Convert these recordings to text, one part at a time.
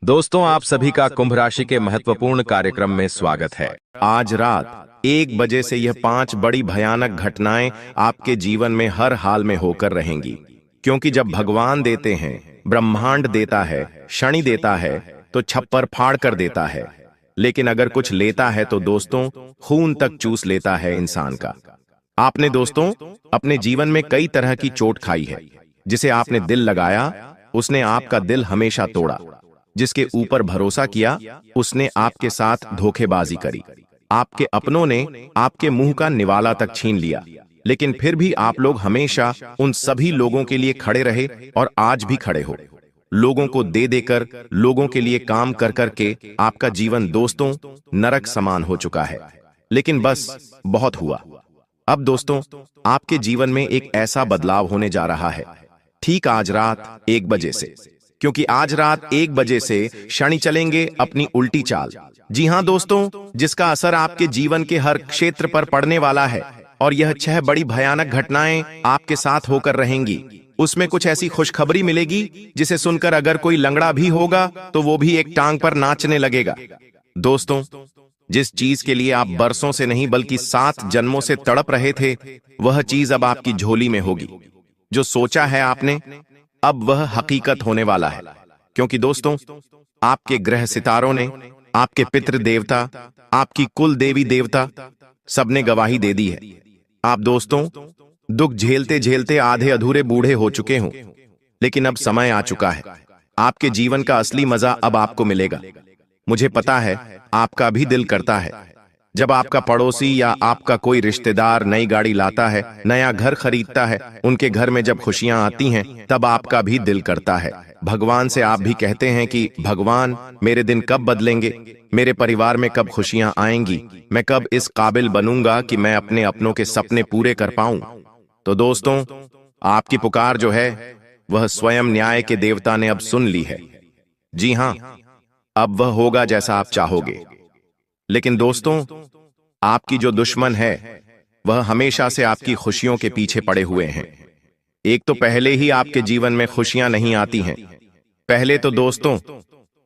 दोस्तों, आप सभी का कुंभ राशि के महत्वपूर्ण कार्यक्रम में स्वागत है। आज रात 1 बजे से यह 5 बड़ी भयानक घटनाएं आपके जीवन में हर हाल में होकर रहेंगी। क्योंकि जब भगवान देते हैं, ब्रह्मांड देता है, शनि देता है, तो छप्पर फाड़ कर देता है। लेकिन अगर कुछ लेता है तो दोस्तों, खून तक चूस लेता है इंसान का। आपने दोस्तों अपने जीवन में कई तरह की चोट खाई है। जिसे आपने दिल लगाया, उसने आपका दिल हमेशा तोड़ा। जिसके ऊपर भरोसा किया, उसने आपके साथ धोखेबाजी करी। आपके अपनों ने आपके मुंह का निवाला तक छीन लिया। लेकिन फिर भी आप लोग हमेशा उन सभी लोगों के लिए खड़े रहे और आज भी खड़े हो। लोगों को दे देकर, लोगों के लिए काम कर करके आपका जीवन दोस्तों नरक समान हो चुका है। लेकिन बस बहुत हुआ। अब दोस्तों, आपके जीवन में एक ऐसा बदलाव होने जा रहा है, ठीक आज रात 1 बजे से। क्योंकि आज रात 1 बजे से शनि चलेंगे अपनी उल्टी चाल। जी हां दोस्तों, जिसका असर आपके जीवन के हर क्षेत्र पर पड़ने वाला है। और यह 6 बड़ी भयानक घटनाएं आपके साथ होकर रहेंगी। उसमें कुछ ऐसी खुशखबरी मिलेगी जिसे सुनकर अगर कोई लंगड़ा भी होगा तो वो भी एक टांग पर नाचने लगेगा। दोस्तों, जिस चीज के लिए आप बरसों से नहीं बल्कि 7 जन्मों से तड़प रहे थे, वह चीज अब आपकी झोली में होगी। जो सोचा है आपने, अब वह हकीकत होने वाला है। क्योंकि दोस्तों, आपके ग्रह सितारों ने, आपके पितृ देवता, आपकी कुल देवी देवता, सबने गवाही दे दी है। आप दोस्तों दुख झेलते झेलते आधे अधूरे बूढ़े हो चुके हों। लेकिन अब समय आ चुका है। आपके जीवन का असली मजा अब आपको मिलेगा। मुझे पता है आपका भी दिल करता है, जब आपका पड़ोसी या आपका कोई रिश्तेदार नई गाड़ी लाता है, नया घर खरीदता है, उनके घर में जब खुशियां आती हैं, तब आपका भी दिल करता है। भगवान से आप भी कहते हैं कि भगवान, मेरे दिन कब बदलेंगे, मेरे परिवार में कब खुशियां आएंगी, मैं कब इस काबिल बनूंगा कि मैं अपने अपनों के सपने पूरे कर पाऊं। तो दोस्तों, आपकी पुकार जो है, वह स्वयं न्याय के देवता ने अब सुन ली है। जी हां, अब वह होगा जैसा आप चाहोगे। लेकिन दोस्तों, आपकी जो दुश्मन है, वह हमेशा से आपकी खुशियों के पीछे पड़े हुए हैं। एक तो पहले ही आपके जीवन में खुशियां नहीं आती हैं। पहले तो दोस्तों,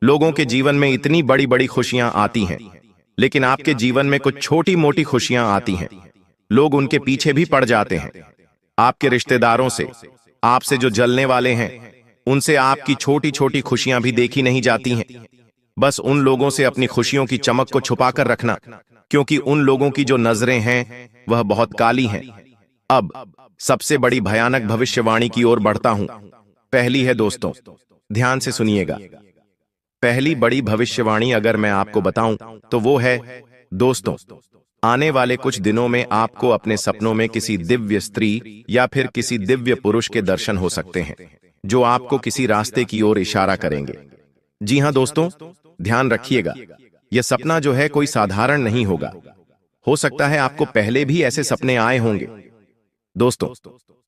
लोगों के जीवन में इतनी बड़ी बड़ी खुशियां आती हैं, लेकिन आपके जीवन में कुछ छोटी मोटी खुशियां आती हैं। लोग उनके पीछे भी पड़ जाते हैं। आपके रिश्तेदारों से, आपसे जो जलने वाले हैं, उनसे आपकी छोटी छोटी खुशियां भी देखी नहीं जाती हैं। बस उन लोगों से अपनी खुशियों की चमक को छुपाकर रखना, क्योंकि उन लोगों की जो नजरें हैं, वह बहुत काली हैं। अब सबसे बड़ी भयानक भविष्यवाणी की ओर बढ़ता हूं। पहली है दोस्तों, ध्यान से सुनिएगा। पहली बड़ी भविष्यवाणी अगर मैं आपको बताऊं तो वो है, दोस्तों, आने वाले कुछ दिनों में आपको अपने सपनों में किसी दिव्य स्त्री या फिर किसी दिव्य पुरुष के दर्शन हो सकते हैं, जो आपको किसी रास्ते की ओर इशारा करेंगे। जी हां दोस्तों, ध्यान रखिएगा, यह सपना जो है कोई साधारण नहीं होगा। हो सकता है आपको पहले भी ऐसे सपने आए होंगे। दोस्तों,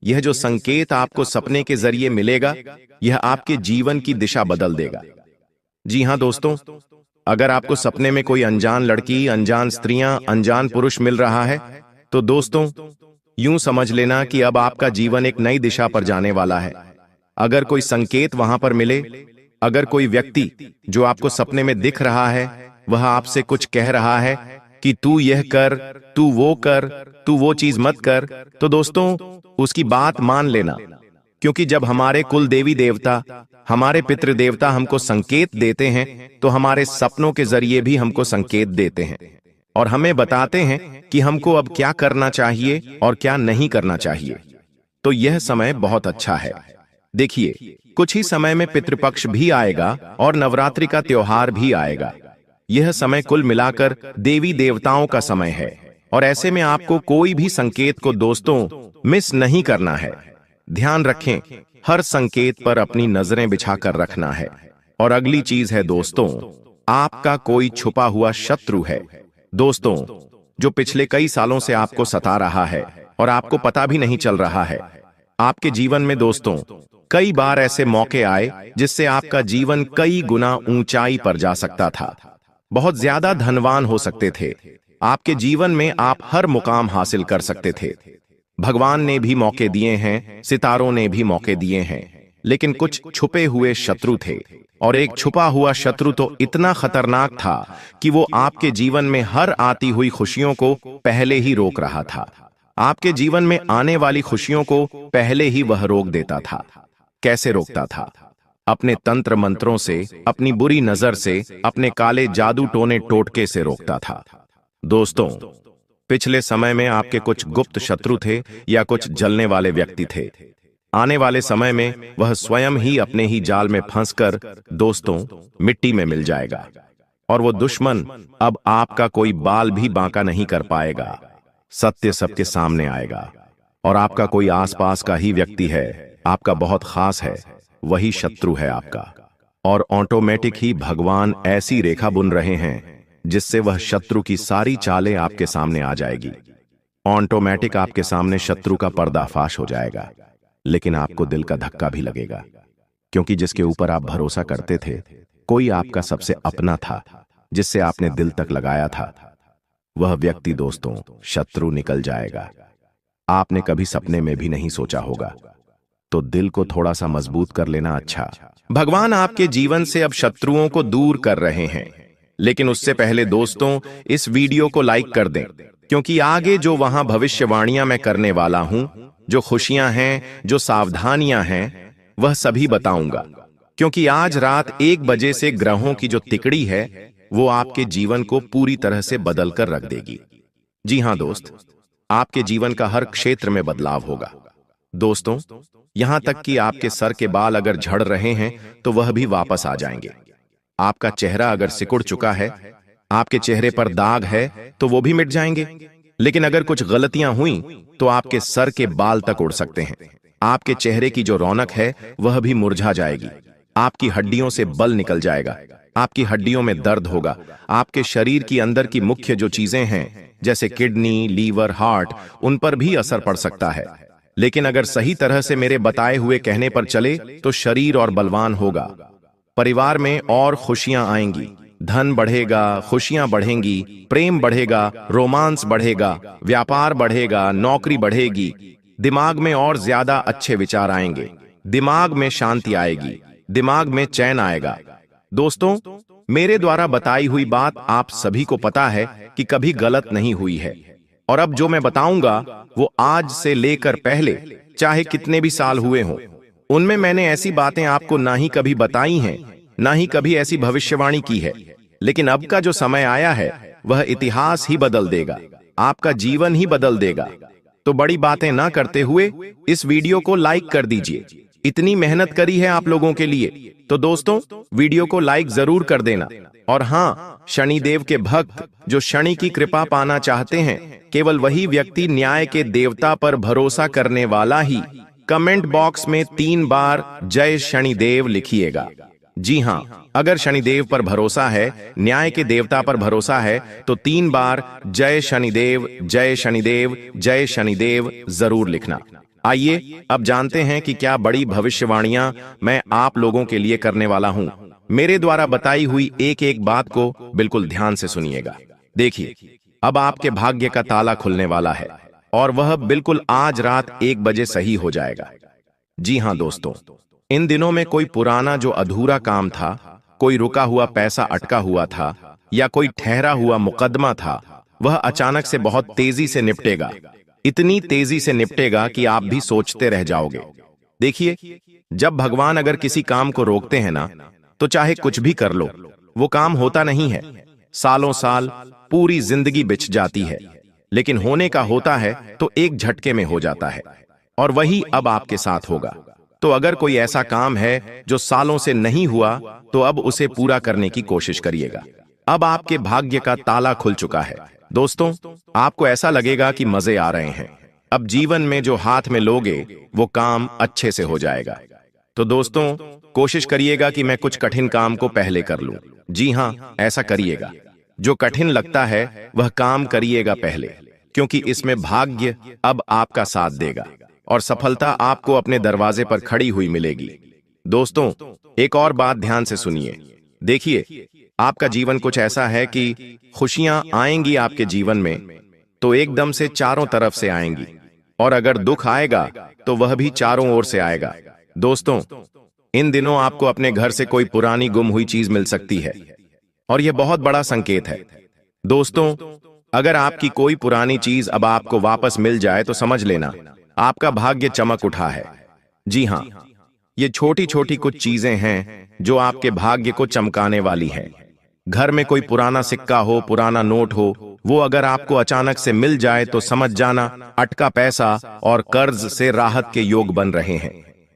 यह जो संकेत आपको सपने के जरिए मिलेगा, यह आपके जीवन की दिशा बदल देगा। जी हां दोस्तों, अगर आपको सपने में कोई अनजान लड़की, अनजान स्त्रियां, अनजान पुरुष मिल रहा है, तो दोस्तों यूं समझ लेना कि अब आपका जीवन एक नई दिशा पर जाने वाला है। अगर कोई संकेत वहां पर मिले, अगर कोई व्यक्ति जो आपको सपने में दिख रहा है, वह आपसे कुछ कह रहा है कि तू यह कर, तू वो कर, तू वो चीज मत कर, तो दोस्तों उसकी बात मान लेना। क्योंकि जब हमारे कुल देवी देवता, हमारे पितृ देवता हमको संकेत देते हैं, तो हमारे सपनों के जरिए भी हमको संकेत देते हैं और हमें बताते हैं कि हमको अब क्या करना चाहिए और क्या नहीं करना चाहिए। तो यह समय बहुत अच्छा है। देखिए, कुछ ही समय में पितृपक्ष भी आएगा और नवरात्रि का त्योहार भी आएगा। यह समय कुल मिलाकर देवी देवताओं का समय है और ऐसे में आपको कोई भी संकेत को दोस्तों मिस नहीं करना है। ध्यान रखें, हर संकेत पर अपनी नजरें बिछाकर रखना है। और अगली चीज है दोस्तों, आपका कोई छुपा हुआ शत्रु है, दोस्तों, जो पिछले कई सालों से आपको सता रहा है और आपको पता भी नहीं चल रहा है। आपके जीवन में दोस्तों कई बार ऐसे मौके आए जिससे आपका जीवन कई गुना ऊंचाई पर जा सकता था। बहुत ज्यादा धनवान हो सकते थे। आपके जीवन में आप हर मुकाम हासिल कर सकते थे। भगवान ने भी मौके दिए हैं, सितारों ने भी मौके दिए हैं। लेकिन कुछ छुपे हुए शत्रु थे। और एक छुपा हुआ शत्रु तो इतना खतरनाक था कि वो आपके जीवन में हर आती हुई खुशियों को पहले ही रोक रहा था। आपके जीवन में आने वाली खुशियों को पहले ही वह रोक देता था। कैसे रोकता था? अपने तंत्र मंत्रों से, अपनी बुरी नजर से, अपने काले जादू टोने टोटके से रोकता था। दोस्तों, पिछले समय में आपके कुछ गुप्त शत्रु थे या कुछ जलने वाले व्यक्ति थे। आने वाले समय में वह स्वयं ही अपने ही जाल में फंसकर दोस्तों मिट्टी में मिल जाएगा। और वो दुश्मन अब आपका कोई बाल भी बांका नहीं कर पाएगा। सत्य सबके सामने आएगा और आपका कोई आसपास का ही व्यक्ति है, आपका बहुत खास है, वही शत्रु है आपका। और ऑटोमेटिक ही भगवान ऐसी रेखा बुन रहे हैं जिससे वह शत्रु की सारी चालें आपके सामने आ जाएगी। ऑटोमेटिक आपके सामने शत्रु का पर्दाफाश हो जाएगा। लेकिन आपको दिल का धक्का भी लगेगा, क्योंकि जिसके ऊपर आप भरोसा करते थे, कोई आपका सबसे अपना था, जिससे आपने दिल तक लगाया था, वह व्यक्ति दोस्तों शत्रु निकल जाएगा। आपने कभी सपने में भी नहीं सोचा होगा। तो दिल को थोड़ा सा मजबूत कर लेना अच्छा। भगवान आपके जीवन से अब शत्रुओं को दूर कर रहे हैं। लेकिन उससे पहले दोस्तों इस वीडियो को लाइक कर दें, क्योंकि आगे जो वहां भविष्यवाणियां मैं करने वाला हूं, जो खुशियां हैं, जो सावधानियां हैं, वह सभी बताऊंगा। क्योंकि आज रात 1 बजे से ग्रहों की जो तिकड़ी है वो आपके जीवन को पूरी तरह से बदल कर रख देगी। जी हां दोस्त, आपके जीवन का हर क्षेत्र में बदलाव होगा। दोस्तों, यहां तक कि आपके सर के बाल अगर झड़ रहे हैं तो वह भी वापस आ जाएंगे। आपका चेहरा अगर सिकुड़ चुका है, आपके चेहरे पर दाग है, तो वो भी मिट जाएंगे। लेकिन अगर कुछ गलतियां हुई तो आपके सर के बाल तक उड़ सकते हैं। आपके चेहरे की जो रौनक है वह भी मुरझा जाएगी। आपकी हड्डियों से बल निकल जाएगा। आपकी हड्डियों में दर्द होगा। आपके शरीर की अंदर की मुख्य जो चीजें हैं, जैसे किडनी, लीवर, हार्ट, उन पर भी असर पड़ सकता है। लेकिन अगर सही तरह से मेरे बताए हुए कहने पर चले तो शरीर और बलवान होगा। परिवार में और खुशियां आएंगी, धन बढ़ेगा, खुशियां बढ़ेंगी, प्रेम बढ़ेगा, रोमांस बढ़ेगा, व्यापार बढ़ेगा, नौकरी बढ़ेगी, दिमाग में और ज्यादा अच्छे विचार आएंगे, दिमाग में शांति आएगी, दिमाग में चैन आएगा। दोस्तों, मेरे द्वारा बताई हुई बात आप सभी को पता है कि कभी गलत नहीं हुई है। और अब जो मैं बताऊंगा वो आज से लेकर पहले चाहे कितने भी साल हुए हों, उनमें मैंने ऐसी बातें आपको ना ही कभी बताई हैं, ना ही कभी ऐसी भविष्यवाणी की है। लेकिन अब का जो समय आया है वह इतिहास ही बदल देगा, आपका जीवन ही बदल देगा। तो बड़ी बातें ना करते हुए इस वीडियो को लाइक कर दीजिए। इतनी मेहनत करी है आप लोगों के लिए, तो दोस्तों वीडियो को लाइक जरूर कर देना। और हाँ, शनिदेव के भक्त जो शनि की कृपा पाना चाहते हैं, केवल वही व्यक्ति न्याय के देवता पर भरोसा करने वाला ही कमेंट बॉक्स में 3 बार जय शनिदेव लिखिएगा। जी हाँ, अगर शनिदेव पर भरोसा है, न्याय के देवता पर भरोसा है, तो 3 बार जय शनिदेव, जय शनिदेव, जय शनिदेव जरूर लिखना। आइए अब जानते हैं कि क्या बड़ी भविष्यवाणियां मैं आप लोगों के लिए करने वाला हूं। मेरे द्वारा बताई हुई एक एक बात को बिल्कुल ध्यान से सुनिएगा। देखिए, अब आपके भाग्य का ताला खुलने वाला है और वह बिल्कुल आज रात 1 बजे सही हो जाएगा। जी हां दोस्तों, इन दिनों में कोई पुराना जो अधूरा काम था, कोई रुका हुआ पैसा अटका हुआ था, या कोई ठहरा हुआ मुकदमा था, वह अचानक से बहुत तेजी से निपटेगा। इतनी तेजी से निपटेगा कि आप भी सोचते रह जाओगे। देखिए, जब भगवान अगर किसी काम को रोकते हैं ना, तो चाहे कुछ भी कर लो, वो काम होता नहीं है। सालों साल, पूरी जिंदगी बिछ जाती है। लेकिन होने का होता है तो एक झटके में हो जाता है। और वही अब आपके साथ होगा। तो अगर कोई ऐसा काम है जो सालों से नहीं हुआ, तो अब उसे पूरा करने की कोशिश करिएगा। अब आपके भाग्य का ताला खुल चुका है। दोस्तों, आपको ऐसा लगेगा कि मजे आ रहे हैं। अब जीवन में जो हाथ में लोगे वो काम अच्छे से हो जाएगा। तो दोस्तों, कोशिश करिएगा कि मैं कुछ कठिन काम को पहले कर लूं। जी हां, ऐसा करिएगा। जो कठिन लगता है वह काम करिएगा पहले, क्योंकि इसमें भाग्य अब आपका साथ देगा और सफलता आपको अपने दरवाजे पर खड़ी हुई मिलेगी। दोस्तों, एक और बात ध्यान से सुनिए। देखिए, आपका जीवन कुछ ऐसा है कि खुशियां आएंगी आपके जीवन में तो एकदम से चारों तरफ से आएंगी, और अगर दुख आएगा तो वह भी चारों ओर से आएगा। दोस्तों, इन दिनों आपको अपने घर से कोई पुरानी गुम हुई चीज मिल सकती है और यह बहुत बड़ा संकेत है। दोस्तों, अगर आपकी कोई पुरानी चीज अब आपको वापस मिल जाए तो समझ लेना आपका भाग्य चमक उठा है। जी हां, ये छोटी छोटी कुछ चीजें हैं जो आपके भाग्य को चमकाने वाली हैं। घर में कोई पुराना सिक्का हो, पुराना नोट हो, वो अगर आपको अचानक से मिल जाए तो समझ जाना अटका पैसा और कर्ज से राहत के योग बन रहे हैं।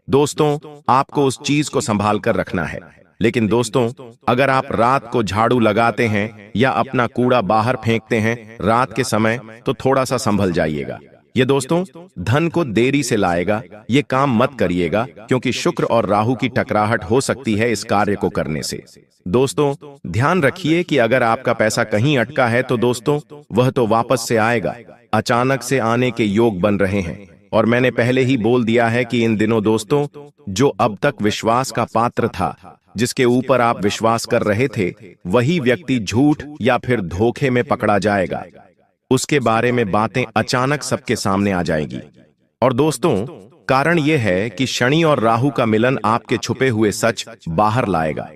दोस्तों, आपको उस चीज को संभाल कर रखना है। लेकिन दोस्तों, अगर आप रात को झाड़ू लगाते हैं या अपना कूड़ा बाहर फेंकते हैं रात के समय, तो थोड़ा सा संभल जाइएगा। ये दोस्तों धन को देरी से लाएगा। ये काम मत करिएगा, क्योंकि शुक्र और राहु की टकराहट हो सकती है इस कार्य को करने से। दोस्तों, ध्यान रखिए कि अगर आपका पैसा कहीं अटका है तो दोस्तों वह तो वापस से आएगा। अचानक से आने के योग बन रहे हैं और मैंने पहले ही बोल दिया है कि इन दिनों दोस्तों जो अब तक विश्वास का पात्र था, जिसके ऊपर आप विश्वास कर रहे थे, वही व्यक्ति झूठ या फिर धोखे में पकड़ा जाएगा। उसके बारे में बातें अचानक सबके सामने आ जाएगी। और दोस्तों, कारण यह है कि शनि और राहु का मिलन आपके छुपे हुए सच बाहर लाएगा,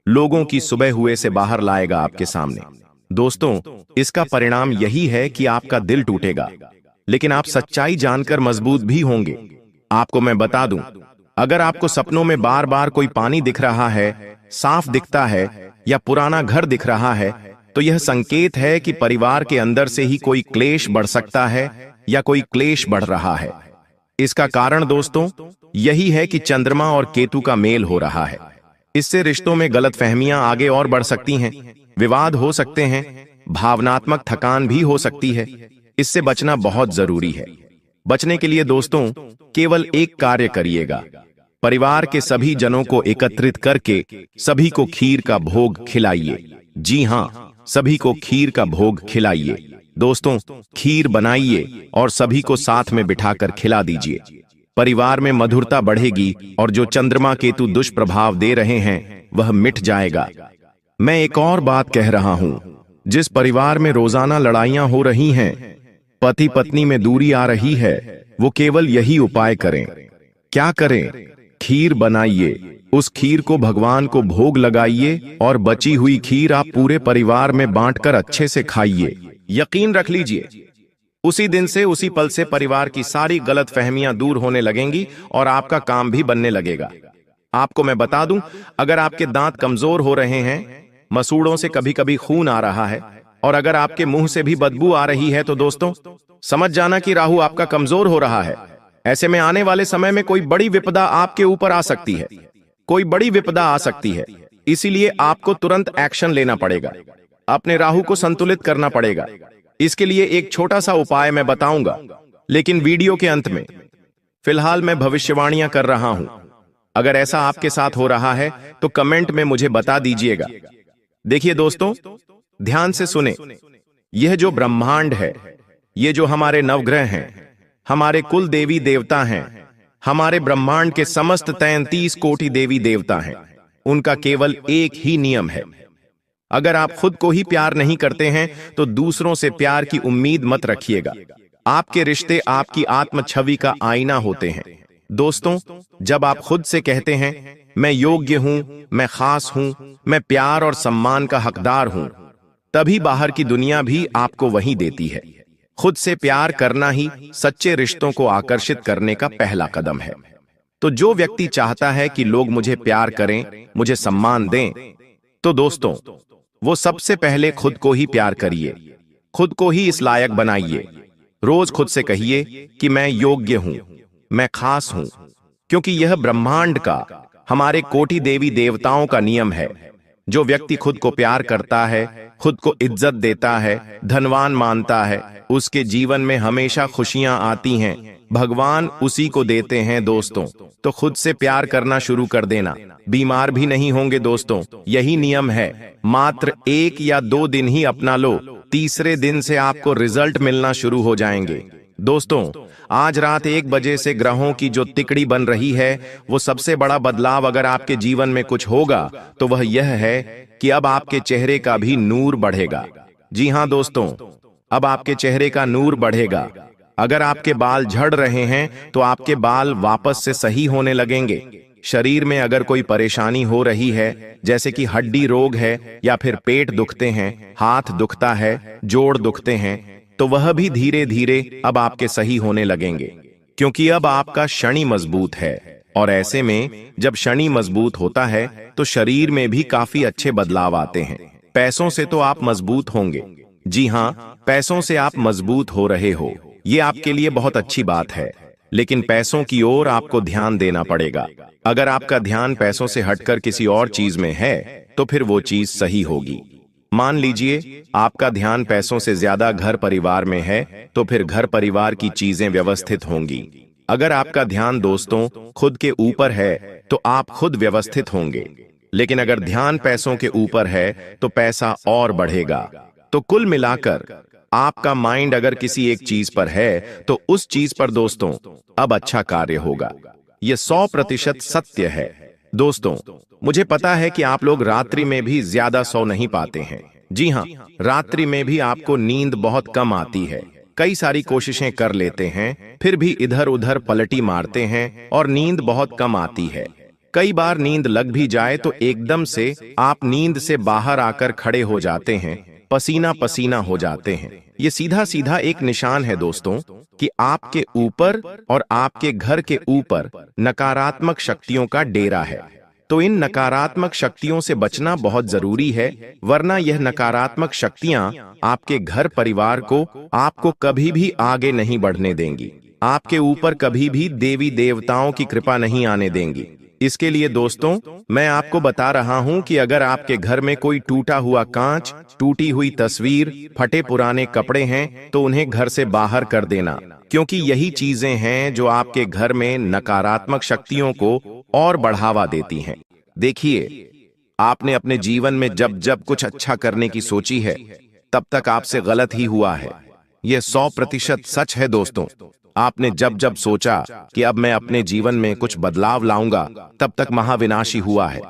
लोगों की सुबह हुए से बाहर लाएगा आपके सामने। दोस्तों, इसका परिणाम यही है कि आपका दिल टूटेगा, लेकिन आप सच्चाई जानकर मजबूत भी होंगे। आपको मैं बता दूं, अगर आपको सपनों में बार बार कोई पानी दिख रहा है, साफ दिखता है या पुराना घर दिख रहा है, तो यह संकेत है कि परिवार के अंदर से ही कोई क्लेश बढ़ सकता है या कोई क्लेश बढ़ रहा है। इसका कारण दोस्तों यही है कि चंद्रमा और केतु का मेल हो रहा है। इससे रिश्तों में गलतफहमियां आगे और बढ़ सकती हैं, विवाद हो सकते हैं, भावनात्मक थकान भी हो सकती है। इससे बचना बहुत जरूरी है। बचने के लिए दोस्तों केवल एक कार्य करिएगा, परिवार के सभी जनों को एकत्रित करके सभी को खीर का भोग खिलाइए। जी हां, सभी को खीर का भोग खिलाइए। दोस्तों, खीर बनाइए और सभी को साथ में बिठाकर खिला दीजिए। परिवार में मधुरता बढ़ेगी और जो चंद्रमा केतु दुष्प्रभाव दे रहे हैं वह मिट जाएगा। मैं एक और बात कह रहा हूं, जिस परिवार में रोजाना लड़ाइयां हो रही हैं, पति पत्नी में दूरी आ रही है, वो केवल यही उपाय करें। क्या करें? खीर बनाइए, उस खीर को भगवान को भोग लगाइए और बची हुई खीर आप पूरे परिवार में बांटकर अच्छे से खाइए। यकीन रख लीजिए, उसी दिन से, उसी पल से परिवार की सारी गलतफहमियां दूर होने लगेंगी और आपका काम भी बनने लगेगा। आपको मैं बता दूं, अगर आपके दांत कमजोर हो रहे हैं, मसूड़ों से कभी कभी खून आ रहा है और अगर आपके मुंह से भी बदबू आ रही है, तो दोस्तों समझ जाना कि राहु आपका कमजोर हो रहा है। ऐसे में आने वाले समय में कोई बड़ी विपदा आपके ऊपर आ सकती है, कोई बड़ी विपदा आ सकती है। इसीलिए आपको तुरंत एक्शन लेना पड़ेगा, अपने राहु को संतुलित करना पड़ेगा। इसके लिए एक छोटा सा उपाय मैं बताऊंगा, लेकिन वीडियो के अंत में। फिलहाल मैं भविष्यवाणियां कर रहा हूं। अगर ऐसा आपके साथ हो रहा है तो कमेंट में मुझे बता दीजिएगा। देखिए दोस्तों, ध्यान से सुने। यह जो ब्रह्मांड है, ये जो हमारे नवग्रह हैं, हमारे कुल देवी देवता हैं, हमारे ब्रह्मांड के समस्त 33 कोटि देवी देवता हैं, उनका केवल एक ही नियम है। अगर आप खुद को ही प्यार नहीं करते हैं तो दूसरों से प्यार की उम्मीद मत रखिएगा। आपके रिश्ते आपकी आत्म छवि का आईना होते हैं। दोस्तों, जब आप खुद से कहते हैं मैं योग्य हूं, मैं खास हूं, मैं प्यार और सम्मान का हकदार हूं, तभी बाहर की दुनिया भी आपको वही देती है। खुद से प्यार करना ही सच्चे रिश्तों को आकर्षित करने का पहला कदम है। तो जो व्यक्ति चाहता है कि लोग मुझे प्यार करें, मुझे सम्मान दें, तो दोस्तों वो सबसे पहले खुद को ही प्यार करिए, खुद को ही इस लायक बनाइए। रोज खुद से कहिए कि मैं योग्य हूं, मैं खास हूं, क्योंकि यह ब्रह्मांड का, हमारे कोटि देवी देवताओं का नियम है। जो व्यक्ति खुद को प्यार करता है, खुद को इज्जत देता है, धनवान मानता है, उसके जीवन में हमेशा खुशियां आती हैं। भगवान उसी को देते हैं दोस्तों। तो खुद से प्यार करना शुरू कर देना, बीमार भी नहीं होंगे दोस्तों। यही नियम है। मात्र 1 या 2 दिन ही अपना लो, तीसरे दिन से आपको रिजल्ट मिलना शुरू हो जाएंगे। दोस्तों, आज रात 1 बजे से ग्रहों की जो तिकड़ी बन रही है, वो सबसे बड़ा बदलाव अगर आपके जीवन में कुछ होगा तो वह यह है कि अब आपके चेहरे का भी नूर बढ़ेगा। जी हां दोस्तों, अब आपके चेहरे का नूर बढ़ेगा। अगर आपके बाल झड़ रहे हैं तो आपके बाल वापस से सही होने लगेंगे। शरीर में अगर कोई परेशानी हो रही है, जैसे कि हड्डी रोग है या फिर पेट दुखते हैं, हाथ दुखता है, जोड़ दुखते हैं, तो वह भी धीरे धीरे अब आपके सही होने लगेंगे, क्योंकि अब आपका शनि मजबूत है। और ऐसे में जब शनि मजबूत होता है तो शरीर में भी काफी अच्छे बदलाव आते हैं। पैसों से तो आप मजबूत होंगे। जी हाँ, पैसों से आप मजबूत हो रहे हो, ये आपके लिए बहुत अच्छी बात है। लेकिन पैसों की ओर आपको ध्यान देना पड़ेगा। अगर आपका ध्यान पैसों से हटकर किसी और चीज में है तो फिर वो चीज सही होगी। मान लीजिए आपका ध्यान पैसों से ज्यादा घर परिवार में है, तो फिर घर परिवार की चीजें व्यवस्थित होंगी। अगर आपका ध्यान दोस्तों खुद के ऊपर है तो आप खुद व्यवस्थित होंगे। लेकिन अगर ध्यान पैसों के ऊपर है तो पैसा और बढ़ेगा। तो कुल मिलाकर आपका माइंड अगर किसी एक चीज पर है तो उस चीज पर दोस्तों अब अच्छा कार्य होगा। यह 100% सत्य है। दोस्तों, मुझे पता है कि आप लोग रात्रि में भी ज्यादा सो नहीं पाते हैं। जी हाँ, रात्रि में भी आपको नींद बहुत कम आती है। कई सारी कोशिशें कर लेते हैं, फिर भी इधर उधर पलटी मारते हैं और नींद बहुत कम आती है। कई बार नींद लग भी जाए तो एकदम से आप नींद से बाहर आकर खड़े हो जाते हैं, पसीना पसीना हो जाते हैं। ये सीधा सीधा एक निशान है दोस्तों कि आपके ऊपर और आपके घर के ऊपर नकारात्मक शक्तियों का डेरा है। तो इन नकारात्मक शक्तियों से बचना बहुत जरूरी है, वरना यह नकारात्मक शक्तियां आपके घर परिवार को आपको कभी भी आगे नहीं बढ़ने देंगी। आपके ऊपर कभी भी देवी देवताओं की कृपा नहीं आने देंगी। इसके लिए दोस्तों मैं आपको बता रहा हूं कि अगर आपके घर में कोई टूटा हुआ कांच, टूटी हुई तस्वीर, फटे पुराने कपड़े हैं तो उन्हें घर से बाहर कर देना, क्योंकि यही चीजें हैं जो आपके घर में नकारात्मक शक्तियों को और बढ़ावा देती हैं। देखिए, आपने अपने जीवन में जब जब कुछ अच्छा करने की सोची है तब तक आपसे गलत ही हुआ है। यह 100% सच है दोस्तों। आपने जब जब सोचा कि अब मैं अपने जीवन में कुछ बदलाव लाऊंगा, तब तक महाविनाशी हुआ है।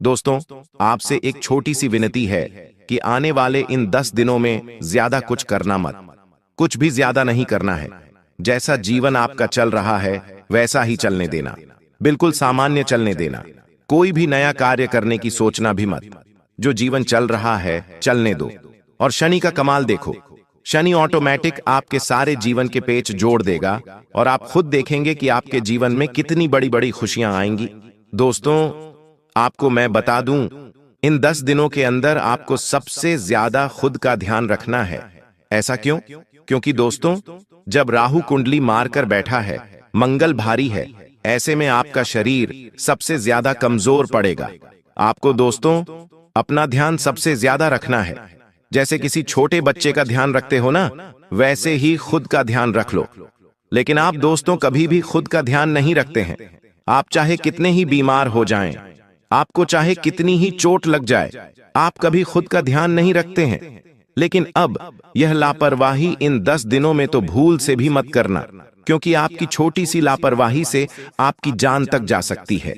दोस्तों, आपसे एक छोटी सी विनती है कि आने वाले इन 10 दिनों में ज्यादा कुछ करना मत। कुछ भी ज्यादा नहीं करना है। जैसा जीवन आपका चल रहा है वैसा ही चलने देना, बिल्कुल सामान्य चलने देना। कोई भी नया कार्य करने की सोचना भी मत। जो जीवन चल रहा है चलने दो। और शनि का कमाल देखो, शनि ऑटोमेटिक आपके सारे जीवन के पेच जोड़ देगा और आप खुद देखेंगे कि आपके जीवन में कितनी बड़ी बड़ी खुशियां आएंगी। दोस्तों, आपको मैं बता दूं, इन 10 दिनों के अंदर आपको सबसे ज्यादा खुद का ध्यान रखना है। ऐसा क्यों? क्योंकि दोस्तों, जब राहु कुंडली मारकर बैठा है, मंगल भारी है, ऐसे में आपका शरीर सबसे ज्यादा कमजोर पड़ेगा। आपको दोस्तों अपना ध्यान सबसे ज्यादा रखना है। जैसे किसी छोटे बच्चे का ध्यान रखते हो ना, वैसे ही खुद का ध्यान रख लो। लेकिन आप दोस्तों कभी भी खुद का ध्यान नहीं रखते हैं। आप चाहे कितने ही बीमार हो जाएं, आपको चाहे कितनी ही चोट लग जाए, आप कभी खुद का ध्यान नहीं रखते हैं। लेकिन अब यह लापरवाही इन 10 दिनों में तो भूल से भी मत करना, क्योंकि आपकी छोटी सी लापरवाही से आपकी जान तक जा सकती है।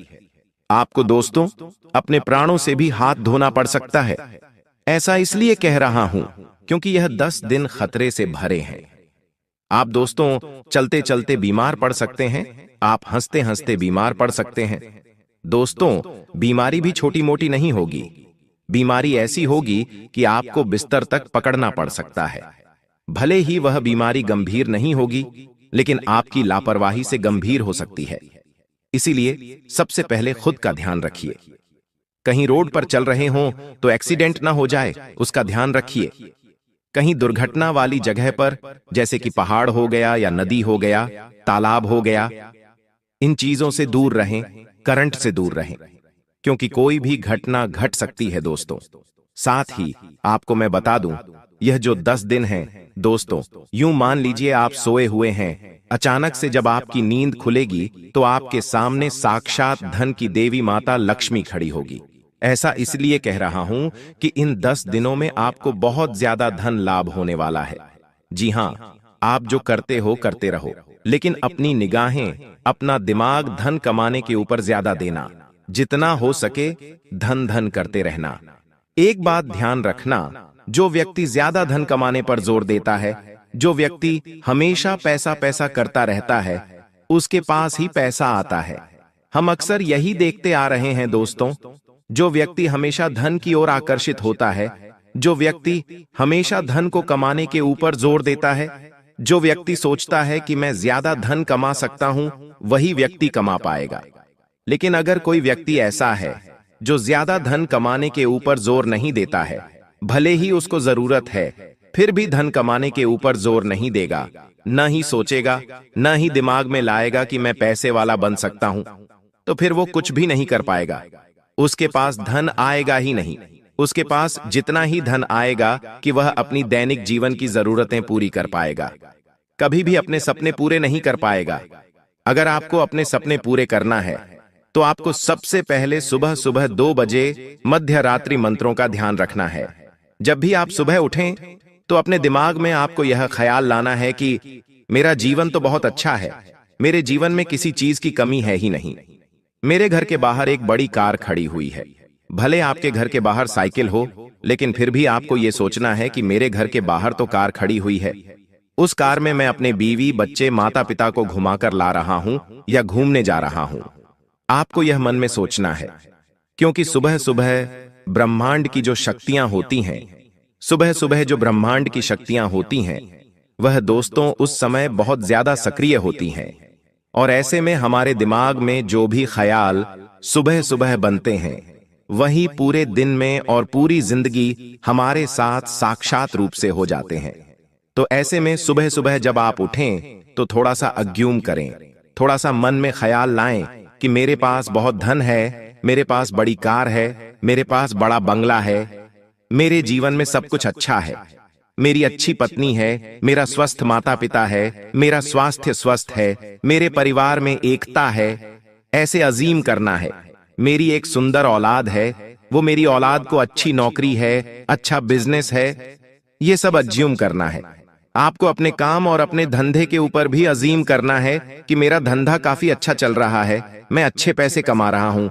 आपको दोस्तों अपने प्राणों से भी हाथ धोना पड़ सकता है। ऐसा इसलिए कह रहा हूं क्योंकि यह 10 दिन खतरे से भरे हैं। आप दोस्तों चलते चलते बीमार पड़ सकते हैं, आप हंसते हंसते बीमार पड़ सकते हैं। दोस्तों, बीमारी भी छोटी मोटी नहीं होगी। बीमारी ऐसी होगी कि आपको बिस्तर तक पकड़ना पड़ सकता है। भले ही वह बीमारी गंभीर नहीं होगी, लेकिन आपकी लापरवाही से गंभीर हो सकती है। इसीलिए सबसे पहले खुद का ध्यान रखिए। कहीं रोड पर चल रहे हों तो एक्सीडेंट ना हो जाए, उसका ध्यान रखिए। कहीं दुर्घटना वाली जगह पर, जैसे कि पहाड़ हो गया या नदी हो गया, तालाब हो गया, इन चीजों से दूर रहें, करंट से दूर रहें, क्योंकि कोई भी घटना घट सकती है दोस्तों। साथ ही आपको मैं बता दूं, यह जो 10 दिन हैं दोस्तों, यूं मान लीजिए आप सोए हुए हैं, अचानक से जब आपकी नींद खुलेगी तो आपके सामने साक्षात धन की देवी माता लक्ष्मी खड़ी होगी। ऐसा इसलिए कह रहा हूं कि इन 10 दिनों में आपको बहुत ज्यादा धन लाभ होने वाला है। जी हां, आप जो करते हो करते रहो, लेकिन अपनी निगाहें, अपना दिमाग धन कमाने के ऊपर ज्यादा देना। जितना हो सके धन धन करते रहना। एक बात ध्यान रखना, जो व्यक्ति ज्यादा धन कमाने पर जोर देता है जो व्यक्ति हमेशा पैसा पैसा करता रहता है उसके पास ही पैसा आता है। हम अक्सर यही देखते आ रहे हैं दोस्तों। जो व्यक्ति हमेशा धन की ओर आकर्षित होता है, जो व्यक्ति हमेशा धन को कमाने के ऊपर जोर देता है, जो व्यक्ति सोचता है कि मैं ज्यादा धन कमा सकता हूं, वही व्यक्ति कमा पाएगा। लेकिन अगर कोई व्यक्ति ऐसा है जो ज्यादा धन कमाने के ऊपर जोर नहीं देता है, भले ही उसको जरूरत है, फिर भी धन कमाने के ऊपर जोर नहीं देगा, न ही सोचेगा, न ही दिमाग में लाएगा कि मैं पैसे वाला बन सकता हूं, तो फिर वो कुछ भी नहीं कर पाएगा। उसके पास धन आएगा ही नहीं। उसके पास जितना ही धन आएगा कि वह अपनी दैनिक जीवन की जरूरतें पूरी कर पाएगा, कभी भी अपने सपने पूरे नहीं कर पाएगा। अगर आपको अपने सपने पूरे करना है तो आपको सबसे पहले सुबह सुबह 2 बजे मध्य रात्रि मंत्रों का ध्यान रखना है। जब भी आप सुबह उठें तो अपने दिमाग में आपको यह ख्याल लाना है कि मेरा जीवन तो बहुत अच्छा है, मेरे जीवन में किसी चीज की कमी है ही नहीं। मेरे घर के बाहर एक बड़ी कार खड़ी हुई है। भले आपके घर के बाहर साइकिल हो, लेकिन फिर भी आपको यह सोचना है कि मेरे घर के बाहर तो कार खड़ी हुई है। उस कार में मैं अपने बीवी, बच्चे, माता पिता को घुमाकर ला रहा हूं या घूमने जा रहा हूं। आपको यह मन में सोचना है, क्योंकि सुबह सुबह ब्रह्मांड की जो शक्तियां होती हैं, सुबह सुबह जो ब्रह्मांड की शक्तियां होती हैं, वह दोस्तों उस समय बहुत ज्यादा सक्रिय होती हैं। और ऐसे में हमारे दिमाग में जो भी ख्याल सुबह सुबह बनते हैं, वही पूरे दिन में और पूरी जिंदगी हमारे साथ साक्षात रूप से हो जाते हैं। तो ऐसे में सुबह सुबह जब आप उठें तो थोड़ा सा अज्ञूम करें, थोड़ा सा मन में ख्याल लाएं कि मेरे पास बहुत धन है, मेरे पास बड़ी कार है, मेरे पास बड़ा बंगला है, मेरे जीवन में सब कुछ अच्छा है, मेरी अच्छी पत्नी है, मेरा स्वस्थ माता पिता है, मेरा स्वास्थ्य स्वस्थ है, मेरे परिवार में एकता है। ऐसे अजीम करना है। मेरी एक सुंदर औलाद है, वो मेरी औलाद को अच्छी नौकरी है, अच्छा बिजनेस है। ये सब अज्यूम करना है। आपको अपने काम और अपने धंधे के ऊपर भी अजीम करना है कि मेरा धंधा काफी अच्छा चल रहा है, मैं अच्छे पैसे कमा रहा हूं।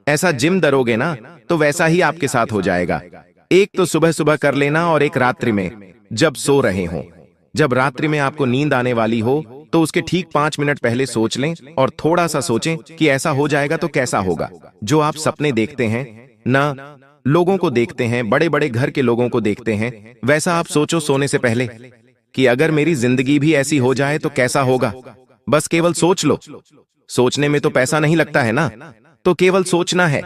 ऐसा जिम दरोगे ना तो वैसा ही आपके साथ हो जाएगा। एक तो सुबह सुबह कर लेना और एक रात्रि में जब सो रहे हो। जब रात्रि में आपको नींद आने वाली हो तो उसके ठीक 5 मिनट पहले सोच लें और थोड़ा सा सोचें कि ऐसा हो जाएगा तो कैसा होगा। जो आप सपने देखते हैं ना, लोगों को देखते हैं, बड़े बड़े घर के लोगों को देखते हैं, वैसा आप सोचो सोने से पहले कि अगर मेरी जिंदगी भी ऐसी हो जाए तो कैसा होगा। बस केवल सोच लो। सोचने में तो पैसा नहीं लगता है ना, तो केवल सोचना है।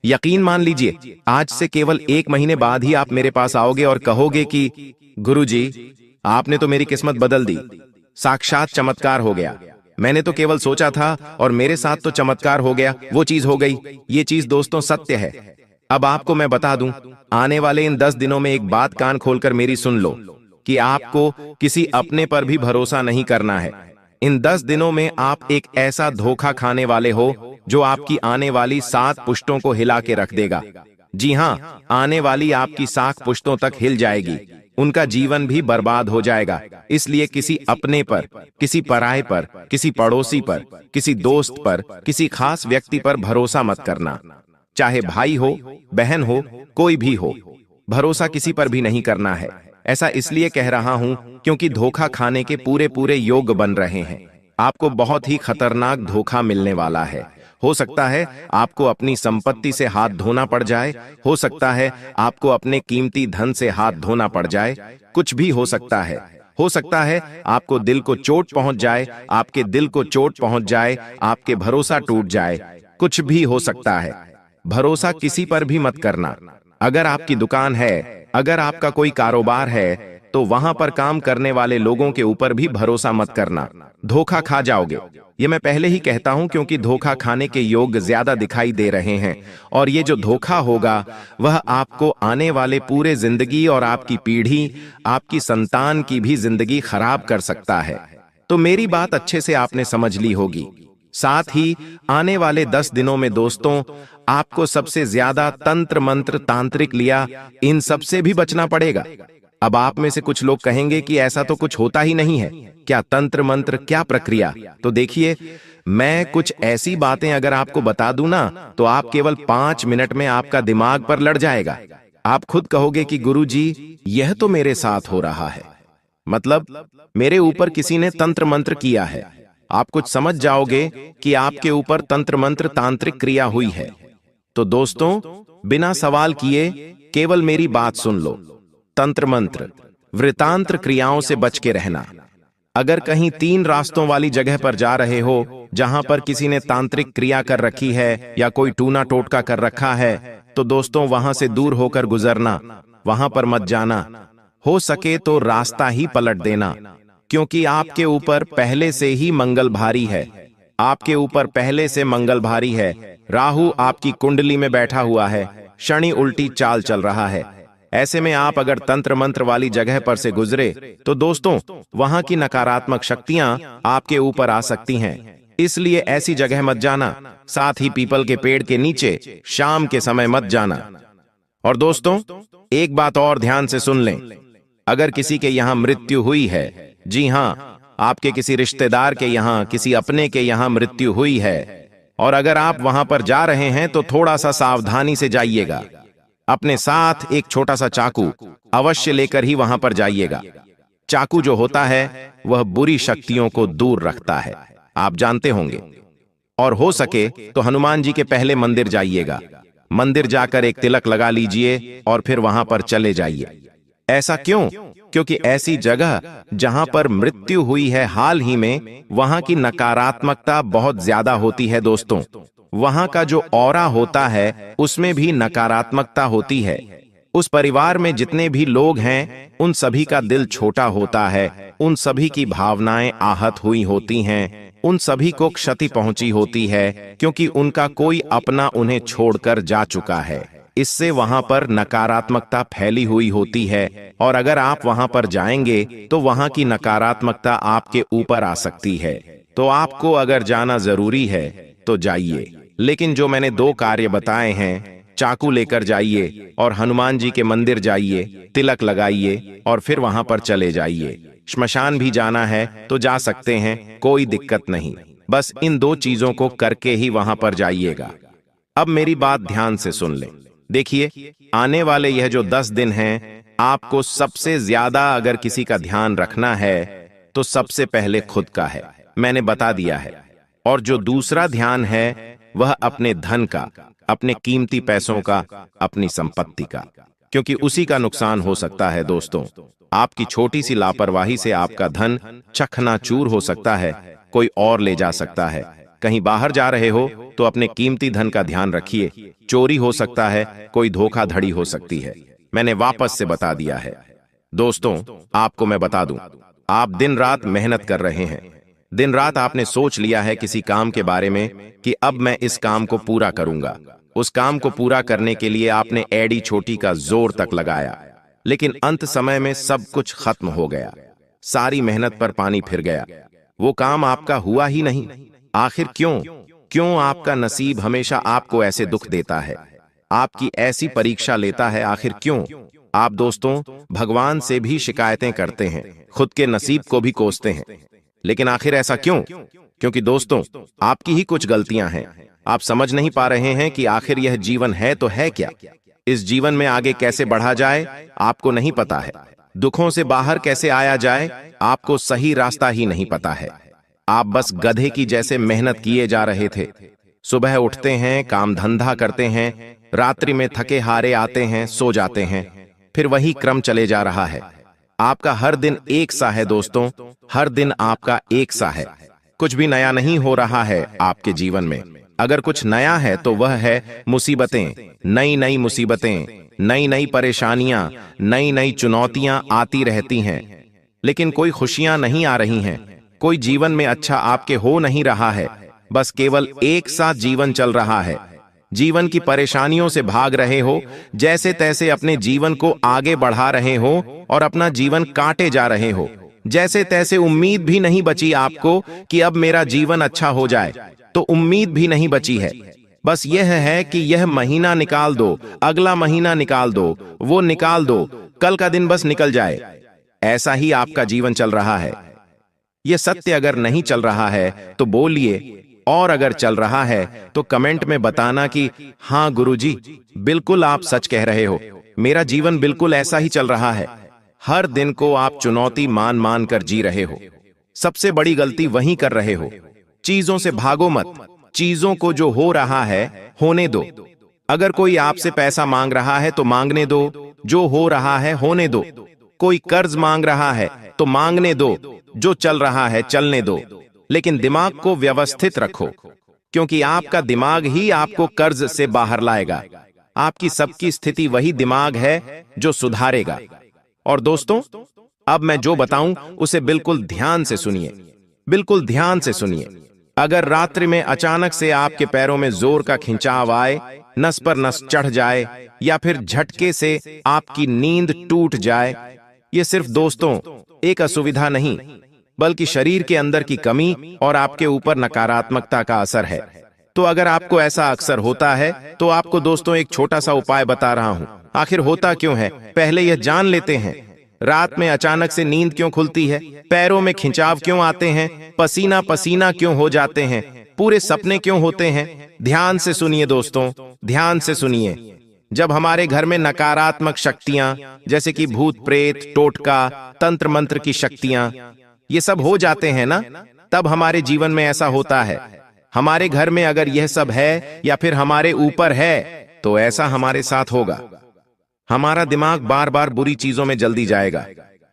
यकीन मान लीजिए, आज से केवल 1 महीने बाद ही आप मेरे पास आओगे और कहोगे कि गुरुजी, आपने तो मेरी किस्मत बदल दी, साक्षात चमत्कार हो गया। मैंने तो केवल सोचा था और मेरे साथ तो चमत्कार हो गया, वो चीज हो गई। ये चीज दोस्तों सत्य है। अब आपको मैं बता दूं, आने वाले इन 10 दिनों में एक बात कान खोलकर मेरी सुन लो कि आपको किसी अपने पर भी भरोसा नहीं करना है। इन 10 दिनों में आप एक ऐसा धोखा खाने वाले हो जो आपकी आने वाली 7 पुश्तों को हिला के रख देगा। जी हां, आने वाली आपकी 7 पुश्तों तक हिल जाएगी, उनका जीवन भी बर्बाद हो जाएगा। इसलिए किसी अपने पर, किसी पराये पर, किसी पड़ोसी पर, किसी दोस्त पर, किसी खास व्यक्ति पर भरोसा मत करना। चाहे भाई हो, बहन हो, कोई भी हो, भरोसा किसी पर भी नहीं करना है। ऐसा इसलिए कह रहा हूं क्योंकि धोखा खाने के पूरे पूरे योग बन रहे हैं। आपको बहुत ही खतरनाक धोखा मिलने वाला है। हो सकता है आपको अपनी संपत्ति से हाथ धोना पड़ जाए, हो सकता है आपको अपने कीमती धन से हाथ धोना पड़ जाए, कुछ भी हो सकता है। हो सकता है आपको दिल को चोट पहुंच जाए, आपके दिल को चोट पहुंच जाए, आपके भरोसा टूट जाए, कुछ भी हो सकता है। भरोसा किसी पर भी मत करना। अगर आपकी दुकान है, अगर आपका कोई कारोबार है, तो वहां पर काम करने वाले लोगों के ऊपर भी भरोसा मत करना, धोखा खा जाओगे। ये मैं पहले ही कहता हूं क्योंकि धोखा खाने के योग ज्यादा दिखाई दे रहे हैं और ये जो धोखा होगा वह आपको आने वाले पूरे जिंदगी और आपकी पीढ़ी, आपकी संतान की भी जिंदगी खराब कर सकता है। तो मेरी बात अच्छे से आपने समझ ली होगी। साथ ही आने वाले 10 दिनों में दोस्तों आपको सबसे ज्यादा तंत्र मंत्र, तांत्रिक लिया, इन सब से भी बचना पड़ेगा। अब आप में से कुछ लोग कहेंगे कि ऐसा तो कुछ होता ही नहीं है, क्या तंत्र मंत्र, क्या प्रक्रिया। तो देखिए, मैं कुछ ऐसी बातें अगर आपको बता दूं ना तो आप केवल 5 मिनट में आपका दिमाग पर लड़ जाएगा। आप खुद कहोगे कि गुरुजी, यह तो मेरे साथ हो रहा है, मतलब मेरे ऊपर किसी ने तंत्र मंत्र किया है। आप कुछ समझ जाओगे कि आपके ऊपर तंत्र मंत्र तांत्रिक क्रिया हुई है। तो दोस्तों, बिना सवाल किए केवल मेरी बात सुन लो। तंत्र मंत्र, वृतांत्र क्रियाओं से बच के रहना। अगर कहीं 3 रास्तों वाली जगह पर जा रहे हो जहां पर किसी ने तांत्रिक क्रिया कर रखी है या कोई टूना टोटका कर रखा है, तो दोस्तों वहां से दूर होकर गुजरना, वहां पर मत जाना। हो सके तो रास्ता ही पलट देना, क्योंकि आपके ऊपर पहले से ही मंगल भारी है। आपके ऊपर पहले से मंगल भारी है। राहु आपकी कुंडली में बैठा हुआ है, शनि उल्टी चाल चल रहा है। ऐसे में आप अगर तंत्र मंत्र वाली जगह पर से गुजरे तो दोस्तों वहां की नकारात्मक शक्तियां आपके ऊपर आ सकती हैं। इसलिए ऐसी जगह मत जाना। साथ ही पीपल के पेड़ के नीचे शाम के समय मत जाना। और दोस्तों, एक बात और ध्यान से सुन लें। अगर किसी के यहां मृत्यु हुई है, जी हां, आपके किसी रिश्तेदार के यहां, किसी अपने के यहां मृत्यु हुई है, और अगर आप वहां पर जा रहे हैं तो थोड़ा सा सावधानी से जाइएगा। अपने साथ एक छोटा सा चाकू अवश्य लेकर ही वहां पर जाइएगा। चाकू जो होता है वह बुरी शक्तियों को दूर रखता है, आप जानते होंगे। और हो सके तो हनुमान जी के पहले मंदिर जाइएगा। मंदिर जाकर एक तिलक लगा लीजिए और फिर वहां पर चले जाइए। ऐसा क्यों? क्योंकि ऐसी जगह जहां पर मृत्यु हुई है हाल ही में, वहां की नकारात्मकता बहुत ज्यादा होती है दोस्तों। वहां का जो ऑरा होता है उसमें भी नकारात्मकता होती है। उस परिवार में जितने भी लोग हैं उन सभी का दिल छोटा होता है, उन सभी की भावनाएं आहत हुई होती हैं, उन सभी को क्षति पहुंची होती है, क्योंकि उनका कोई अपना उन्हें छोड़कर जा चुका है। इससे वहां पर नकारात्मकता फैली हुई होती है, और अगर आप वहां पर जाएंगे तो वहां की नकारात्मकता आपके ऊपर आ सकती है। तो आपको अगर जाना जरूरी है तो जाइए, लेकिन जो मैंने 2 कार्य बताए हैं, चाकू लेकर जाइए और हनुमान जी के मंदिर जाइए, तिलक लगाइए और फिर वहां पर चले जाइए। श्मशान भी जाना है तो जा सकते हैं, कोई दिक्कत नहीं। बस इन 2 चीजों को करके ही वहां पर जाइएगा। अब मेरी बात ध्यान से सुन लें। देखिए, आने वाले यह जो 10 दिन हैं, आपको सबसे ज्यादा अगर किसी का ध्यान रखना है तो सबसे पहले खुद का है, मैंने बता दिया है। और जो दूसरा ध्यान है वह अपने धन का, अपने कीमती पैसों का, अपनी संपत्ति का, क्योंकि उसी का नुकसान हो सकता है दोस्तों। आपकी छोटी सी लापरवाही से आपका धन चकनाचूर हो सकता है, कोई और ले जा सकता है। कहीं बाहर जा रहे हो तो अपने कीमती धन का ध्यान रखिए। चोरी हो सकता है, कोई धोखाधड़ी हो सकती है, मैंने वापस से बता दिया है। दोस्तों, आपको मैं बता दूं, आप दिन रात मेहनत कर रहे हैं। दिन रात आपने सोच लिया है किसी काम के बारे में कि अब मैं इस काम को पूरा करूंगा। उस काम को पूरा करने के लिए आपने एड़ी छोटी का जोर तक लगाया, लेकिन अंत समय में सब कुछ खत्म हो गया। सारी मेहनत पर पानी फिर गया, वो काम आपका हुआ ही नहीं। आखिर क्यों? क्यों आपका नसीब हमेशा आपको ऐसे दुख देता है, आपकी ऐसी परीक्षा लेता है? आखिर क्यों? आप दोस्तों भगवान से भी शिकायतें करते हैं, खुद के नसीब को भी कोसते हैं, लेकिन आखिर ऐसा क्यों? क्योंकि दोस्तों आपकी ही कुछ गलतियां हैं। आप समझ नहीं पा रहे हैं कि आखिर यह जीवन है तो है क्या। इस जीवन में आगे कैसे बढ़ा जाए आपको नहीं पता है। दुखों से बाहर कैसे आया जाए आपको सही रास्ता ही नहीं पता है। आप बस गधे की जैसे मेहनत किए जा रहे थे। सुबह उठते हैं, काम धंधा करते हैं, रात्रि में थके हारे आते हैं, सो जाते हैं, फिर वही क्रम चले जा रहा है। आपका हर दिन एक सा है दोस्तों, हर दिन आपका एक सा है। कुछ भी नया नहीं हो रहा है आपके जीवन में। अगर कुछ नया है तो वह है मुसीबतें, नई नई मुसीबतें, नई नई परेशानियां, नई नई चुनौतियां आती रहती हैं, लेकिन कोई खुशियां नहीं आ रही हैं। कोई जीवन में अच्छा आपके हो नहीं रहा है, बस केवल एक साथ जीवन चल रहा है। जीवन की परेशानियों से भाग रहे हो, जैसे तैसे अपने जीवन को आगे बढ़ा रहे हो और अपना जीवन काटे जा रहे हो। जैसे तैसे उम्मीद भी नहीं बची आपको कि अब मेरा जीवन अच्छा हो जाए, तो उम्मीद भी नहीं बची है। बस यह है कि यह महीना निकाल दो, अगला महीना निकाल दो, वो निकाल दो, कल का दिन बस निकल जाए। ऐसा ही आपका जीवन चल रहा है। यह सत्य अगर नहीं चल रहा है तो बोलिए, और अगर चल रहा है तो कमेंट में बताना कि हाँ गुरुजी, बिल्कुल आप सच कह रहे हो, मेरा जीवन बिल्कुल ऐसा ही चल रहा है। हर दिन को आप चुनौती मान मान कर जी रहे हो। सबसे बड़ी गलती वहीं कर रहे हो। चीजों से भागो मत, चीजों को जो हो रहा है होने दो। अगर कोई आपसे पैसा मांग रहा है तो मांगने दो, जो हो रहा है होने दो। कोई कर्ज मांग रहा है तो मांगने दो, जो चल रहा है चलने दो। लेकिन दिमाग को व्यवस्थित रखो, क्योंकि आपका दिमाग ही आपको कर्ज से बाहर लाएगा। आपकी सबकी स्थिति वही दिमाग है जो सुधारेगा। और दोस्तों, अब मैं जो बताऊं उसे बिल्कुल ध्यान से सुनिए, बिल्कुल ध्यान से सुनिए। अगर रात्रि में अचानक से आपके पैरों में जोर का खिंचाव आए, नस पर नस चढ़ जाए, या फिर झटके से आपकी नींद टूट जाए, ये सिर्फ दोस्तों एक असुविधा नहीं, बल्कि शरीर के अंदर की कमी और आपके ऊपर नकारात्मकता का असर है। तो अगर आपको ऐसा अक्सर होता है तो आपको दोस्तों एक छोटा सा उपाय बता रहा हूं। आखिर होता क्यों है, पहले यह जान लेते हैं। रात में अचानक से नींद क्यों खुलती है, पैरों में खिंचाव क्यों आते हैं, पसीना पसीना क्यों हो जाते हैं, पूरे सपने क्यों होते हैं? ध्यान से सुनिए दोस्तों, ध्यान से सुनिए। जब हमारे घर में नकारात्मक शक्तियां, जैसे कि भूत प्रेत, टोटका, तंत्र मंत्र की शक्तियां, ये सब हो जाते हैं ना, तब हमारे जीवन में ऐसा होता है। हमारे घर में अगर यह सब है या फिर हमारे ऊपर है तो ऐसा हमारे साथ होगा। हमारा दिमाग बार बार बुरी चीजों में जल्दी जाएगा।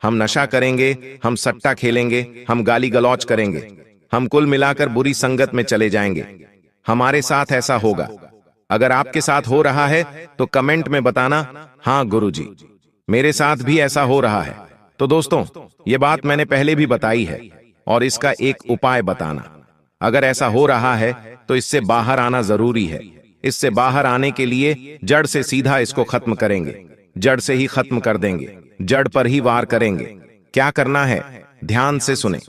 हम नशा करेंगे, हम सट्टा खेलेंगे, हम गाली गलौज करेंगे, हम कुल मिलाकर बुरी संगत में चले जाएंगे। हमारे साथ ऐसा होगा। अगर आपके साथ हो रहा है तो कमेंट में बताना, हाँ गुरुजी, मेरे साथ भी ऐसा हो रहा है। तो दोस्तों, ये बात मैंने पहले भी बताई है, और इसका एक उपाय बताना। अगर ऐसा हो रहा है तो इससे बाहर आना जरूरी है। इससे बाहर आने के लिए जड़ से सीधा इसको खत्म करेंगे, जड़ से ही खत्म कर देंगे, जड़ पर ही वार करेंगे। क्या करना है, ध्यान से सुने।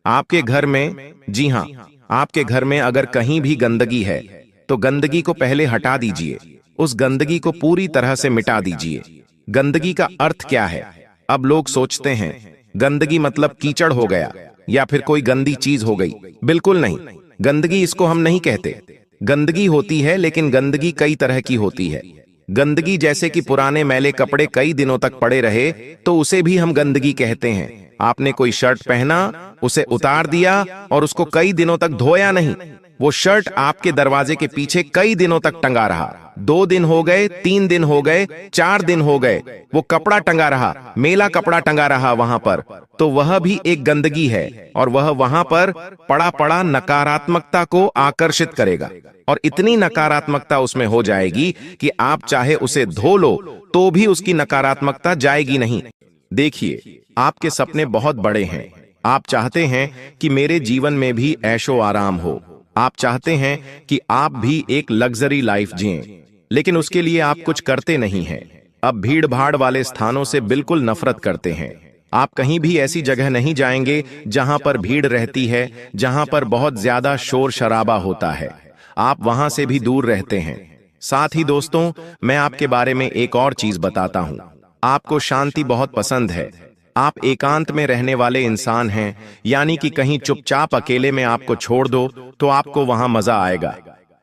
आपके घर में, जी हां, आपके घर में अगर कहीं भी गंदगी है तो गंदगी को पहले हटा दीजिए। उस गंदगी को पूरी तरह से मिटा दीजिए। गंदगी का अर्थ क्या है? अब लोग सोचते हैं गंदगी मतलब कीचड़ हो गया या फिर कोई गंदी चीज हो गई। बिल्कुल नहीं, गंदगी इसको हम नहीं कहते। गंदगी होती है, लेकिन गंदगी कई तरह की होती है। गंदगी जैसे कि पुराने मैले कपड़े कई दिनों तक पड़े रहे तो उसे भी हम गंदगी कहते हैं। आपने कोई शर्ट पहना, उसे उतार दिया और उसको कई दिनों तक धोया नहीं, वो शर्ट आपके दरवाजे के पीछे कई दिनों तक टंगा रहा। 2 दिन हो गए, 3 दिन हो गए, 4 दिन हो गए, वो कपड़ा टंगा रहा, मेला कपड़ा टंगा रहा वहां पर, तो वह भी एक गंदगी है। और वह वहां पर पड़ा पड़ा नकारात्मकता को आकर्षित करेगा, और इतनी नकारात्मकता उसमें हो जाएगी कि आप चाहे उसे धो लो तो भी उसकी नकारात्मकता जाएगी नहीं। देखिए, आपके सपने बहुत बड़े हैं। आप चाहते हैं कि मेरे जीवन में भी ऐशो आराम हो। आप चाहते हैं कि आप भी एक लग्जरी लाइफ जिएं, लेकिन उसके लिए आप कुछ करते नहीं हैं। अब भीड़ भाड़ वाले स्थानों से बिल्कुल नफरत करते हैं। आप कहीं भी ऐसी जगह नहीं जाएंगे जहां पर भीड़ रहती है, जहां पर बहुत ज्यादा शोर शराबा होता है। आप वहां से भी दूर रहते हैं। साथ ही दोस्तों, मैं आपके बारे में एक और चीज बताता हूं। आपको शांति बहुत पसंद है। आप एकांत में रहने वाले इंसान हैं, यानी कि कहीं चुपचाप अकेले में आपको छोड़ दो तो आपको वहां मजा आएगा।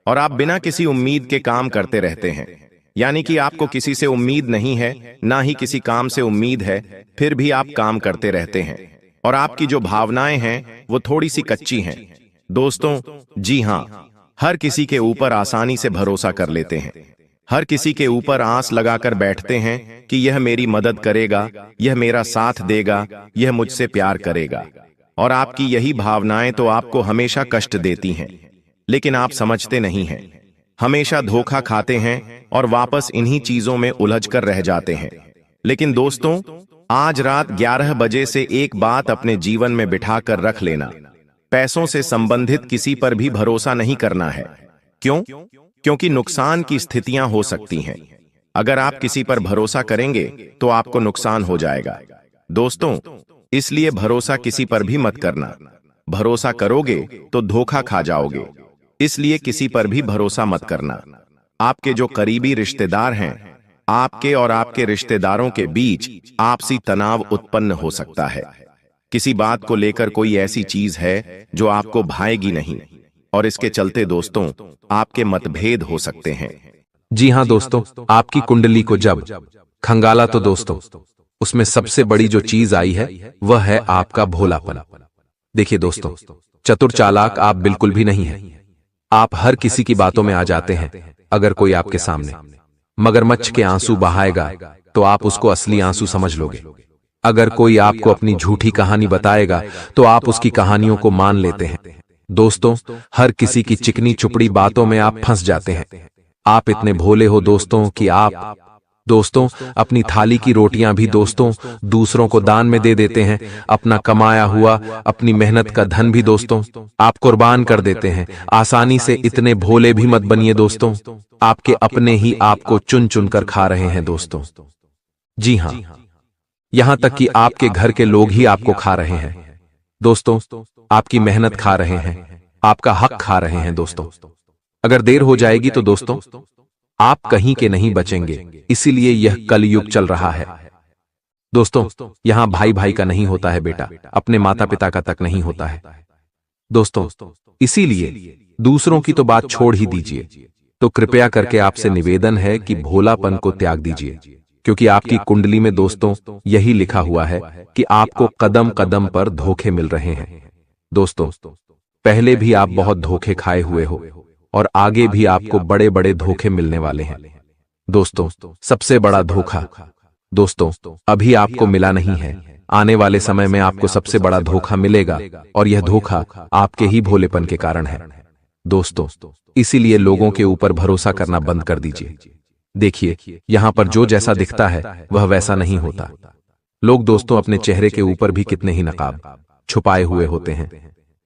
और आप बिना किसी उम्मीद के काम करते रहते हैं, यानी कि आपको किसी से उम्मीद नहीं है, ना ही किसी काम से उम्मीद है, फिर भी आप काम करते रहते हैं। और आपकी जो भावनाएं हैं वो थोड़ी सी कच्ची हैं। दोस्तों, जी हां, हर किसी के ऊपर आसानी से भरोसा कर लेते हैं। हर किसी के ऊपर आस लगाकर बैठते हैं कि यह मेरी मदद करेगा, यह मेरा साथ देगा, यह मुझसे प्यार करेगा। और आपकी यही भावनाएं तो आपको हमेशा कष्ट देती हैं, लेकिन आप समझते नहीं हैं। हमेशा धोखा खाते हैं और वापस इन्हीं चीजों में उलझ कर रह जाते हैं। लेकिन दोस्तों, आज रात 11 बजे से एक बात अपने जीवन में बिठा कर रख लेना। पैसों से संबंधित किसी पर भी भरोसा नहीं करना है। क्यों? क्योंकि नुकसान की स्थितियां हो सकती हैं। अगर आप किसी पर भरोसा करेंगे तो आपको नुकसान हो जाएगा। दोस्तों, इसलिए भरोसा किसी पर भी मत करना। भरोसा करोगे तो धोखा खा जाओगे। इसलिए किसी पर भी भरोसा मत करना। आपके जो करीबी रिश्तेदार हैं, आपके और आपके रिश्तेदारों के बीच आपसी तनाव उत्पन्न हो सकता है। किसी बात को लेकर कोई ऐसी चीज है जो आपको भाएगी नहीं, और इसके चलते दोस्तों आपके मतभेद हो सकते हैं। जी हां दोस्तों, आपकी कुंडली को जब खंगाला तो दोस्तों उसमें सबसे बड़ी जो चीज आई है वह है आपका भोलापन। देखिए दोस्तों, चतुर चालाक आप बिल्कुल भी नहीं हैं। आप हर किसी की बातों में आ जाते हैं। अगर कोई आपके सामने मगरमच्छ के आंसू बहाएगा तो आप उसको असली आंसू समझ लोगे। अगर कोई आपको अपनी झूठी कहानी बताएगा तो आप उसकी कहानियों को मान लेते हैं। दोस्तों, हर किसी की चिकनी चुपड़ी बातों में आप फंस जाते हैं। आप इतने भोले हो दोस्तों कि आप अपनी थाली की रोटियां भी दोस्तों दूसरों को दान में दे देते हैं। अपना कमाया हुआ, अपनी मेहनत का धन भी दोस्तों आप कुर्बान कर देते हैं। आसानी से इतने भोले भी मत बनिए दोस्तों, आपके अपने ही आपको चुन चुन कर खा रहे हैं दोस्तों। जी हां, यहां तक कि आपके घर के लोग ही आपको खा रहे हैं दोस्तों। आपकी मेहनत खा रहे हैं, आपका हक खा रहे हैं दोस्तों। अगर देर हो जाएगी तो दोस्तों आप कहीं के नहीं बचेंगे। इसीलिए यह कलयुग चल रहा है दोस्तों। यहां भाई भाई का नहीं होता है बेटा, अपने माता पिता का तक नहीं होता है दोस्तों। इसीलिए दूसरों की तो बात छोड़ ही दीजिए। तो कृपया करके आपसे निवेदन है कि भोलापन को त्याग दीजिए, क्योंकि आपकी कुंडली में दोस्तों यही लिखा हुआ है कि आपको कदम कदम पर धोखे मिल रहे हैं दोस्तों। पहले भी आप बहुत धोखे खाए हुए हो और आगे भी आपको बड़े बड़े धोखे मिलने वाले हैं दोस्तों। सबसे बड़ा धोखा दोस्तों अभी आपको मिला नहीं है, आने वाले समय में आपको सबसे बड़ा धोखा मिलेगा, और यह धोखा आपके ही भोलेपन के कारण है दोस्तों। इसीलिए लोगों के ऊपर भरोसा करना बंद कर दीजिए। देखिए, यहां पर जो जैसा दिखता है वह वैसा नहीं होता। लोग दोस्तों अपने चेहरे के ऊपर भी कितने ही नकाब छुपाए हुए होते हैं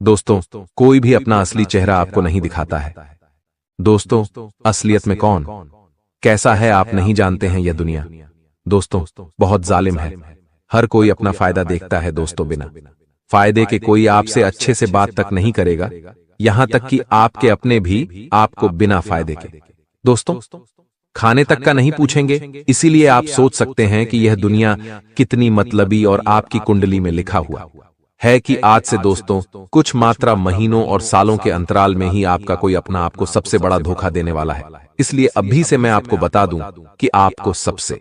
दोस्तों। कोई भी अपना असली चेहरा आपको नहीं दिखाता है दोस्तों। असलियत में कौन कैसा है आप नहीं जानते हैं। यह दुनिया दोस्तों बहुत जालिम है। हर कोई अपना फायदा देखता है दोस्तों। बिना फायदे के कोई आपसे अच्छे से बात तक नहीं करेगा, यहां तक कि आपके अपने भी आपको बिना फायदे के दोस्तों खाने तक का नहीं पूछेंगे। इसीलिए आप सोच सकते हैं कि यह दुनिया कितनी मतलबी, और आपकी कुंडली में लिखा हुआ है कि आज से दोस्तों कुछ मात्रा महीनों और सालों के अंतराल में ही आपका कोई अपना आपको सबसे बड़ा धोखा देने वाला है। इसलिए अभी से मैं आपको बता दूं कि आपको सबसे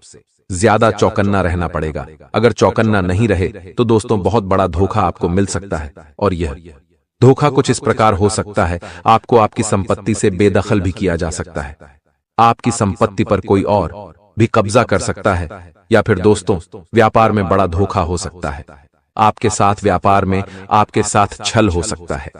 ज्यादा चौकन्ना रहना पड़ेगा। अगर चौकन्ना नहीं रहे तो दोस्तों बहुत बड़ा धोखा आपको मिल सकता है। और यह धोखा कुछ इस प्रकार हो सकता है, आपको आपकी संपत्ति से बेदखल भी किया जा सकता है। आपकी संपत्ति पर कोई और भी कब्जा कर सकता है, या फिर दोस्तों व्यापार में बड़ा धोखा हो सकता है। आपके साथ व्यापार में आपके साथ छल हो सकता है।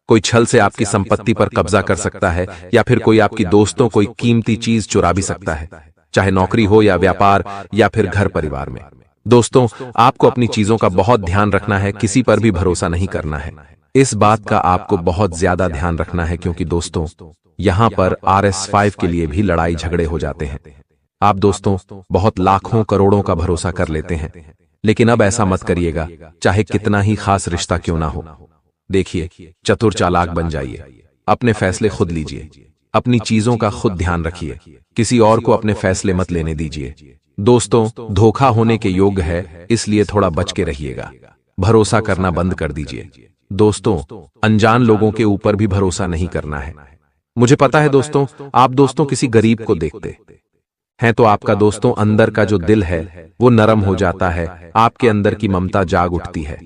कोई छल से आपकी संपत्ति पर कब्जा कर सकता है, या फिर कोई आपकी दोस्तों कोई कीमती चीज चुरा भी सकता है, चाहे नौकरी हो या व्यापार या फिर घर परिवार में। दोस्तों आपको अपनी चीजों का बहुत ध्यान रखना है, किसी पर भी भरोसा नहीं करना है। इस बात का आपको बहुत ज्यादा ध्यान रखना है, क्योंकि दोस्तों यहां पर RS5 के लिए भी लड़ाई झगड़े हो जाते हैं। आप दोस्तों बहुत लाखों करोड़ों का भरोसा कर लेते हैं, लेकिन अब ऐसा मत करिएगा, चाहे कितना ही खास रिश्ता क्यों ना हो। देखिए, चतुर चालाक बन जाइए, अपने फैसले खुद लीजिए, अपनी चीजों का खुद ध्यान रखिए, किसी और को अपने फैसले मत लेने दीजिए। दोस्तों धोखा होने के योग्य है, इसलिए थोड़ा बच के रहिएगा। भरोसा करना बंद कर दीजिए दोस्तों। अनजान लोगों के ऊपर भी भरोसा नहीं करना है। मुझे पता है दोस्तों, आप दोस्तों किसी गरीब को देखते हैं तो आपका दोस्तों अंदर का जो दिल है वो नरम हो जाता है, आपके अंदर की ममता जाग उठती है।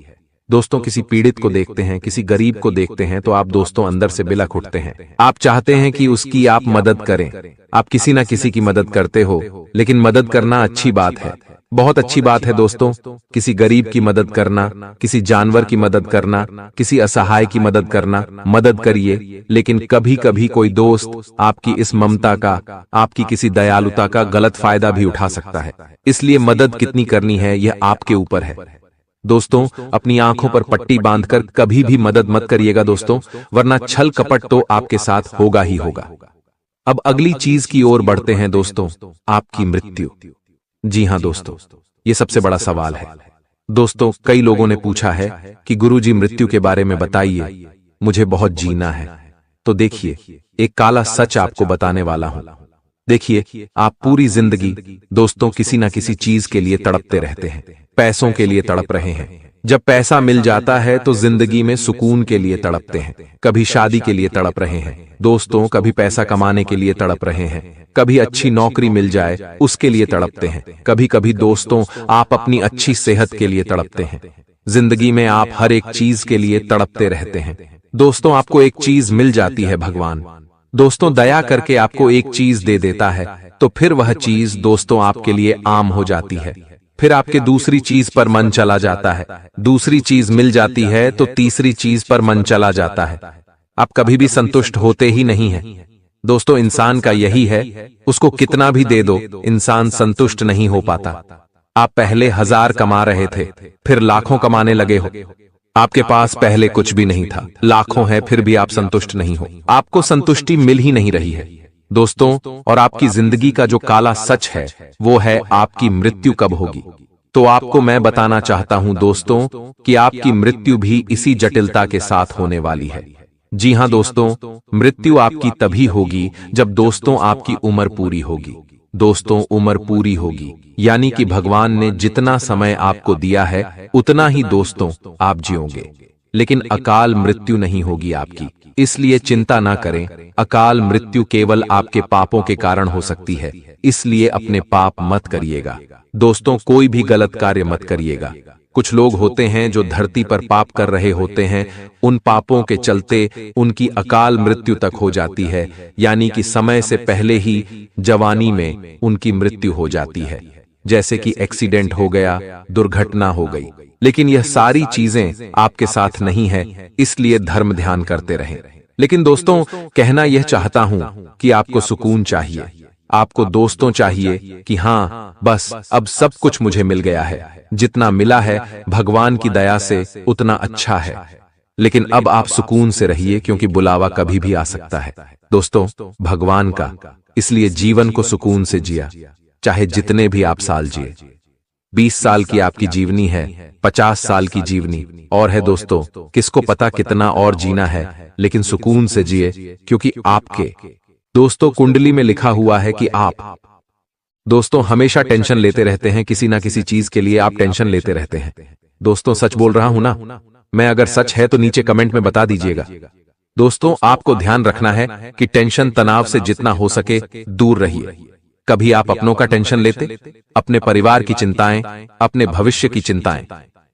दोस्तों किसी पीड़ित को देखते हैं, किसी गरीब को देखते हैं तो आप दोस्तों अंदर से बिलख उठते हैं। आप चाहते हैं कि उसकी आप मदद करें। आप किसी ना किसी की मदद करते हो, लेकिन मदद करना अच्छी बात है, बहुत अच्छी बात है दोस्तों। किसी गरीब की मदद करना, किसी जानवर की मदद करना, किसी असहाय की मदद करना, मदद करिए। लेकिन कभी कभी कोई दोस्त आपकी इस ममता का, आपकी किसी दयालुता का गलत फायदा भी उठा सकता है। इसलिए मदद कितनी करनी है यह आपके ऊपर है दोस्तों। अपनी आंखों पर पट्टी बांधकर कभी भी मदद मत करिएगा दोस्तों, वरना छल कपट तो आपके साथ होगा ही होगा। अब अगली चीज की ओर बढ़ते हैं दोस्तों, आपकी मृत्यु। जी हां दोस्तों, ये सबसे बड़ा सवाल है दोस्तों। कई लोगों ने पूछा है कि गुरुजी मृत्यु के बारे में बताइए, मुझे बहुत जीना है। तो देखिए, एक काला सच आपको बताने वाला हूं। देखिए, आप पूरी जिंदगी दोस्तों किसी ना किसी चीज के लिए तड़पते रहते हैं, पैसों के लिए तड़प रहे हैं, जब पैसा मिल जाता है तो जिंदगी में सुकून के लिए तड़पते हैं, कभी शादी के लिए तड़प रहे हैं दोस्तों, कभी पैसा कमाने के लिए तड़प रहे हैं, कभी अच्छी नौकरी मिल जाए उसके लिए तड़पते हैं, कभी कभी दोस्तों आप अपनी अच्छी सेहत के लिए तड़पते हैं। जिंदगी में आप हर एक चीज के लिए तड़पते रहते हैं दोस्तों। आपको एक चीज मिल जाती है, भगवान दोस्तों दया करके आपको एक चीज दे देता है, तो फिर वह चीज दोस्तों आपके लिए आम हो जाती है। फिर आपके दूसरी चीज पर मन चला जाता है, दूसरी चीज मिल जाती है तो तीसरी चीज पर मन चला जाता है। आप कभी भी संतुष्ट होते ही नहीं हैं दोस्तों। इंसान का यही है, उसको कितना भी दे दो इंसान संतुष्ट नहीं हो पाता। आप पहले 1000 कमा रहे थे, फिर लाखों कमाने लगे हो। आपके पास पहले कुछ भी नहीं था, लाखों है फिर भी आप संतुष्ट नहीं हो, आपको संतुष्टि मिल ही नहीं रही है दोस्तों। और आपकी जिंदगी का जो काला सच है वो है आपकी मृत्यु कब होगी। तो आपको मैं बताना चाहता हूं दोस्तों कि आपकी मृत्यु भी इसी जटिलता के साथ होने वाली है। जी हां दोस्तों, मृत्यु आपकी तभी होगी जब दोस्तों आपकी उम्र पूरी होगी। दोस्तों उम्र पूरी होगी यानी कि भगवान ने जितना समय आपको दिया है उतना ही दोस्तों आप जियोगे, लेकिन अकाल मृत्यु नहीं होगी आपकी। इसलिए चिंता ना करें, अकाल मृत्यु केवल आपके पापों के कारण हो सकती है, इसलिए अपने पाप मत करिएगा दोस्तों, कोई भी गलत कार्य मत करिएगा। कुछ लोग होते हैं जो धरती पर पाप कर रहे होते हैं, उन पापों के चलते उनकी अकाल मृत्यु तक हो जाती है, यानी कि समय से पहले ही जवानी में उनकी मृत्यु हो जाती है, जैसे कि एक्सीडेंट हो गया, दुर्घटना हो गई। लेकिन यह सारी चीजें आपके साथ नहीं है, इसलिए धर्म ध्यान करते रहें। लेकिन दोस्तों कहना यह चाहता हूं कि आपको सुकून चाहिए, आपको दोस्तों चाहिए कि हां बस अब सब कुछ मुझे मिल गया है, जितना मिला है भगवान की दया से उतना अच्छा है। लेकिन अब आप सुकून से रहिए क्योंकि बुलावा कभी भी आ सकता है दोस्तों भगवान का। इसलिए जीवन को सुकून से जिया, चाहे जितने भी आप साल जिए। 20 साल की आपकी जीवनी है, 50 साल की जीवनी और है दोस्तों, किसको पता कितना और जीना है, लेकिन सुकून से जिए क्योंकि आपके दोस्तों कुंडली में लिखा हुआ है कि आप दोस्तों हमेशा टेंशन लेते रहते हैं, किसी ना किसी चीज के लिए आप टेंशन लेते रहते हैं दोस्तों। सच बोल रहा हूं ना मैं? अगर सच है तो नीचे कमेंट में बता दीजिएगा दोस्तों। आपको ध्यान रखना है कि टेंशन तनाव से जितना हो सके दूर रहिए। कभी आप अपनों का टेंशन लेते, अपने परिवार की चिंताएं, अपने भविष्य की चिंताएं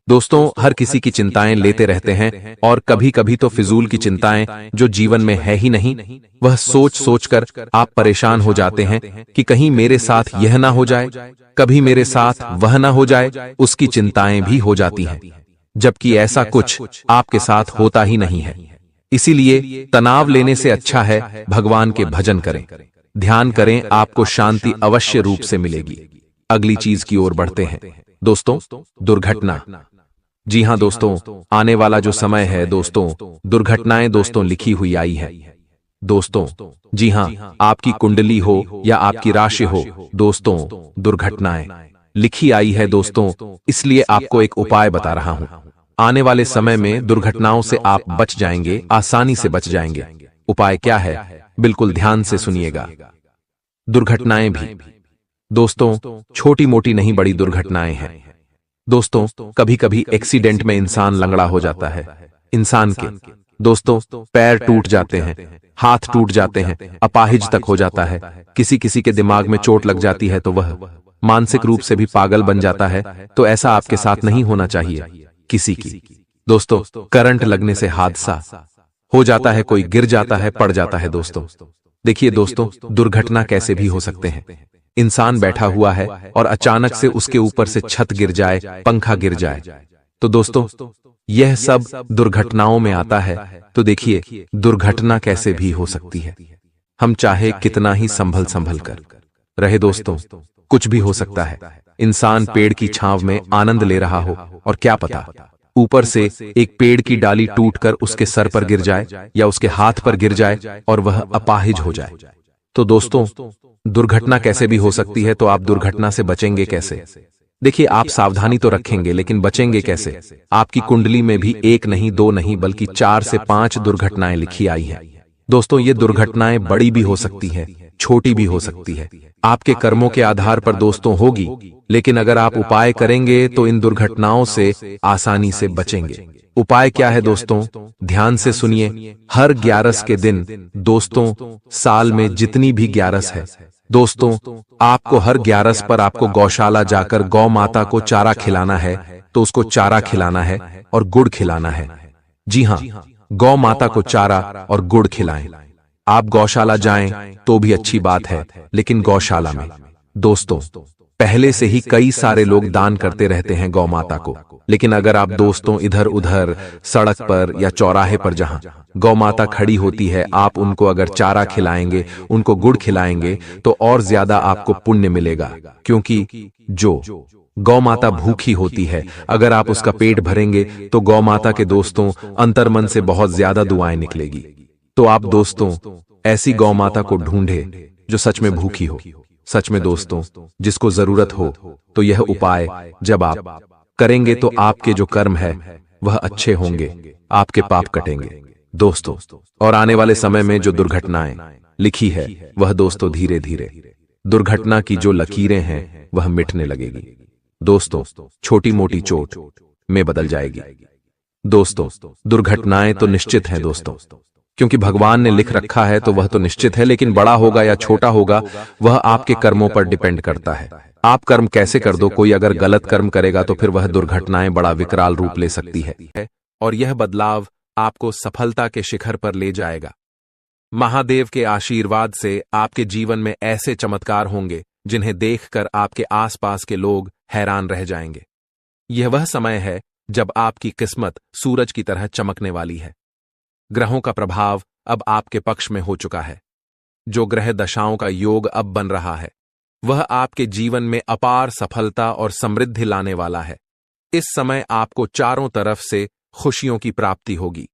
दोस्तों हर किसी की चिंताएं लेते रहते हैं, और कभी कभी तो फिजूल की चिंताएं जो जीवन में है ही नहीं, वह सोच सोच कर आप परेशान हो जाते हैं कि कहीं मेरे साथ यह ना हो जाए, कभी मेरे साथ वह ना हो जाए, उसकी चिंताएं भी हो जाती हैं, जबकि ऐसा कुछ आपके साथ होता ही नहीं है। इसीलिए तनाव लेने से अच्छा है भगवान के भजन करें, ध्यान करें, आपको शांति अवश्य रूप से मिलेगी। अगली चीज की ओर बढ़ते हैं दोस्तों, दुर्घटना। जी हां दोस्तों, आने वाला जो समय है दोस्तों, दुर्घटनाएं दोस्तों लिखी हुई आई है दोस्तों। जी हां, आपकी कुंडली हो या आपकी राशि हो दोस्तों, दुर्घटनाएं लिखी आई है दोस्तों। इसलिए आपको एक उपाय बता रहा हूं, आने वाले समय में दुर्घटनाओं से आप बच जाएंगे, आसानी से बच जाएंगे। उपाय क्या है, बिल्कुल ध्यान से सुनिएगा। दुर्घटनाएं भी दोस्तों छोटी मोटी नहीं, बड़ी दुर्घटनाएं हैं दोस्तों। कभी कभी एक्सीडेंट में इंसान लंगड़ा हो जाता है, इंसान के दोस्तों पैर टूट जाते हैं, हाथ टूट जाते हैं, अपाहिज तक हो जाता है। किसी किसी के दिमाग में चोट लग जाती है तो वह मानसिक रूप से भी पागल बन जाता है। तो ऐसा आपके साथ नहीं होना चाहिए। किसी की दोस्तों करंट लगने से हादसा हो जाता है, कोई गिर जाता है, पड़ जाता है दोस्तों। देखिए दोस्तों, दुर्घटना कैसे भी हो सकते हैं। इंसान बैठा हुआ है और अचानक से उसके ऊपर से छत गिर जाए, पंखा गिर जाए, तो दोस्तों यह सब दुर्घटनाओं में आता है। तो देखिए दुर्घटना कैसे भी हो सकती है। हम चाहे कितना ही संभल संभल कर रहे दोस्तों, कुछ भी हो सकता है। इंसान पेड़ की छांव में आनंद ले रहा हो और क्या पता ऊपर से एक पेड़ की डाली टूटकर उसके सर पर गिर जाए या उसके हाथ पर गिर जाए और वह अपाहिज हो जाए। तो दोस्तों दुर्घटना कैसे भी हो सकती है, तो आप दुर्घटना से बचेंगे कैसे? देखिए आप सावधानी तो रखेंगे, लेकिन बचेंगे कैसे? आपकी कुंडली में भी एक नहीं, दो नहीं, बल्कि 4 से 5 दुर्घटनाएं लिखी आई हैं दोस्तों। ये दुर्घटनाएं बड़ी भी हो सकती हैं, छोटी भी हो सकती है, आपके कर्मों के आधार पर दोस्तों होगी, लेकिन अगर आप उपाय करेंगे तो इन दुर्घटनाओं से आसानी से बचेंगे। उपाय क्या है दोस्तों? ध्यान से सुनिए। हर 11 के दिन दोस्तों, साल में जितनी भी 11 है दोस्तों, आपको हर 11 पर आपको गौशाला जाकर गौ माता को चारा खिलाना है, तो उसको चारा खिलाना है और गुड़ खिलाना है। जी हाँ, गौ माता को चारा और गुड़ खिलाएं। आप गौशाला जाएं तो भी अच्छी बात है, लेकिन गौशाला में दोस्तों पहले से ही कई सारे लोग दान करते रहते हैं गौ माता को, लेकिन अगर आप दोस्तों इधर उधर सड़क पर या चौराहे पर जहां गौ माता खड़ी होती है, आप उनको अगर चारा खिलाएंगे, उनको गुड़ खिलाएंगे, तो और ज्यादा आपको पुण्य मिलेगा, क्योंकि जो गौ माता भूखी होती है, अगर आप उसका पेट भरेंगे तो गौ माता के दोस्तों अंतर्मन से बहुत ज्यादा दुआएं निकलेगी। तो आप दोस्तों ऐसी गौ माता को ढूंढे जो सच में भूखी हो, सच में दोस्तों जिसको जरूरत हो। तो यह उपाय जब आप करेंगे तो आपके जो कर्म है वह अच्छे होंगे, आपके पाप कटेंगे दोस्तों। और आने वाले समय में जो दुर्घटनाएं लिखी है वह दोस्तों धीरे धीरे दुर्घटना की जो लकीरें हैं वह मिटने लगेगी दोस्तों, छोटी मोटी चोट में बदल जाएगी दोस्तों। दुर्घटनाएं तो निश्चित हैं दोस्तों, क्योंकि भगवान ने लिख रखा है तो वह तो निश्चित है, लेकिन बड़ा होगा या छोटा होगा वह आपके कर्मों पर डिपेंड करता है। आप कर्म कैसे कर दो, कोई अगर गलत कर्म करेगा तो फिर वह दुर्घटनाएं बड़ा विकराल रूप ले सकती है, और यह बदलाव आपको सफलता के शिखर पर ले जाएगा। महादेव के आशीर्वाद से आपके जीवन में ऐसे चमत्कार होंगे जिन्हें देखकर आपके आसपास के लोग हैरान रह जाएंगे। यह वह समय है जब आपकी किस्मत सूरज की तरह चमकने वाली है। ग्रहों का प्रभाव अब आपके पक्ष में हो चुका है। जो ग्रह दशाओं का योग अब बन रहा है वह आपके जीवन में अपार सफलता और समृद्धि लाने वाला है। इस समय आपको चारों तरफ से खुशियों की प्राप्ति होगी,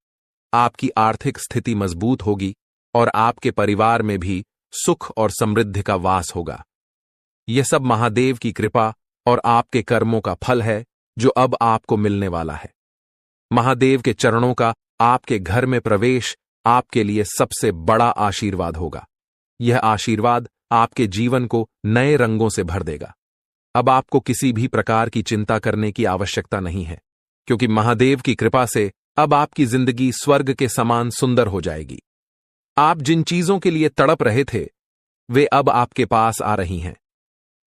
आपकी आर्थिक स्थिति मजबूत होगी और आपके परिवार में भी सुख और समृद्धि का वास होगा। यह सब महादेव की कृपा और आपके कर्मों का फल है जो अब आपको मिलने वाला है। महादेव के चरणों का आपके घर में प्रवेश आपके लिए सबसे बड़ा आशीर्वाद होगा। यह आशीर्वाद आपके जीवन को नए रंगों से भर देगा। अब आपको किसी भी प्रकार की चिंता करने की आवश्यकता नहीं है, क्योंकि महादेव की कृपा से अब आपकी जिंदगी स्वर्ग के समान सुंदर हो जाएगी। आप जिन चीजों के लिए तड़प रहे थे वे अब आपके पास आ रही हैं।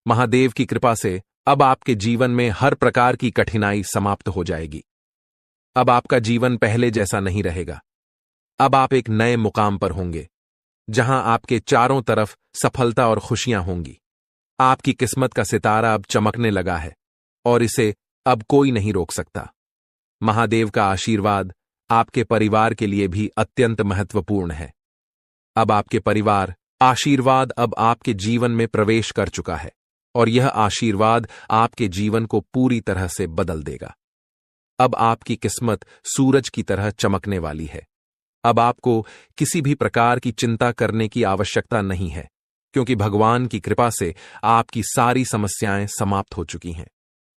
महादेव की कृपा से अब आपके जीवन में हर प्रकार की कठिनाई समाप्त हो जाएगी। अब आपका जीवन पहले जैसा नहीं रहेगा। अब आप एक नए मुकाम पर होंगे जहां आपके चारों तरफ सफलता और खुशियां होंगी। आपकी किस्मत का सितारा अब चमकने लगा है और इसे अब कोई नहीं रोक सकता। महादेव का आशीर्वाद आपके परिवार के लिए भी अत्यंत महत्वपूर्ण है। अब आपके परिवार आशीर्वाद अब आपके जीवन में प्रवेश कर चुका है और यह आशीर्वाद आपके जीवन को पूरी तरह से बदल देगा। अब आपकी किस्मत सूरज की तरह चमकने वाली है। अब आपको किसी भी प्रकार की चिंता करने की आवश्यकता नहीं है, क्योंकि भगवान की कृपा से आपकी सारी समस्याएं समाप्त हो चुकी हैं।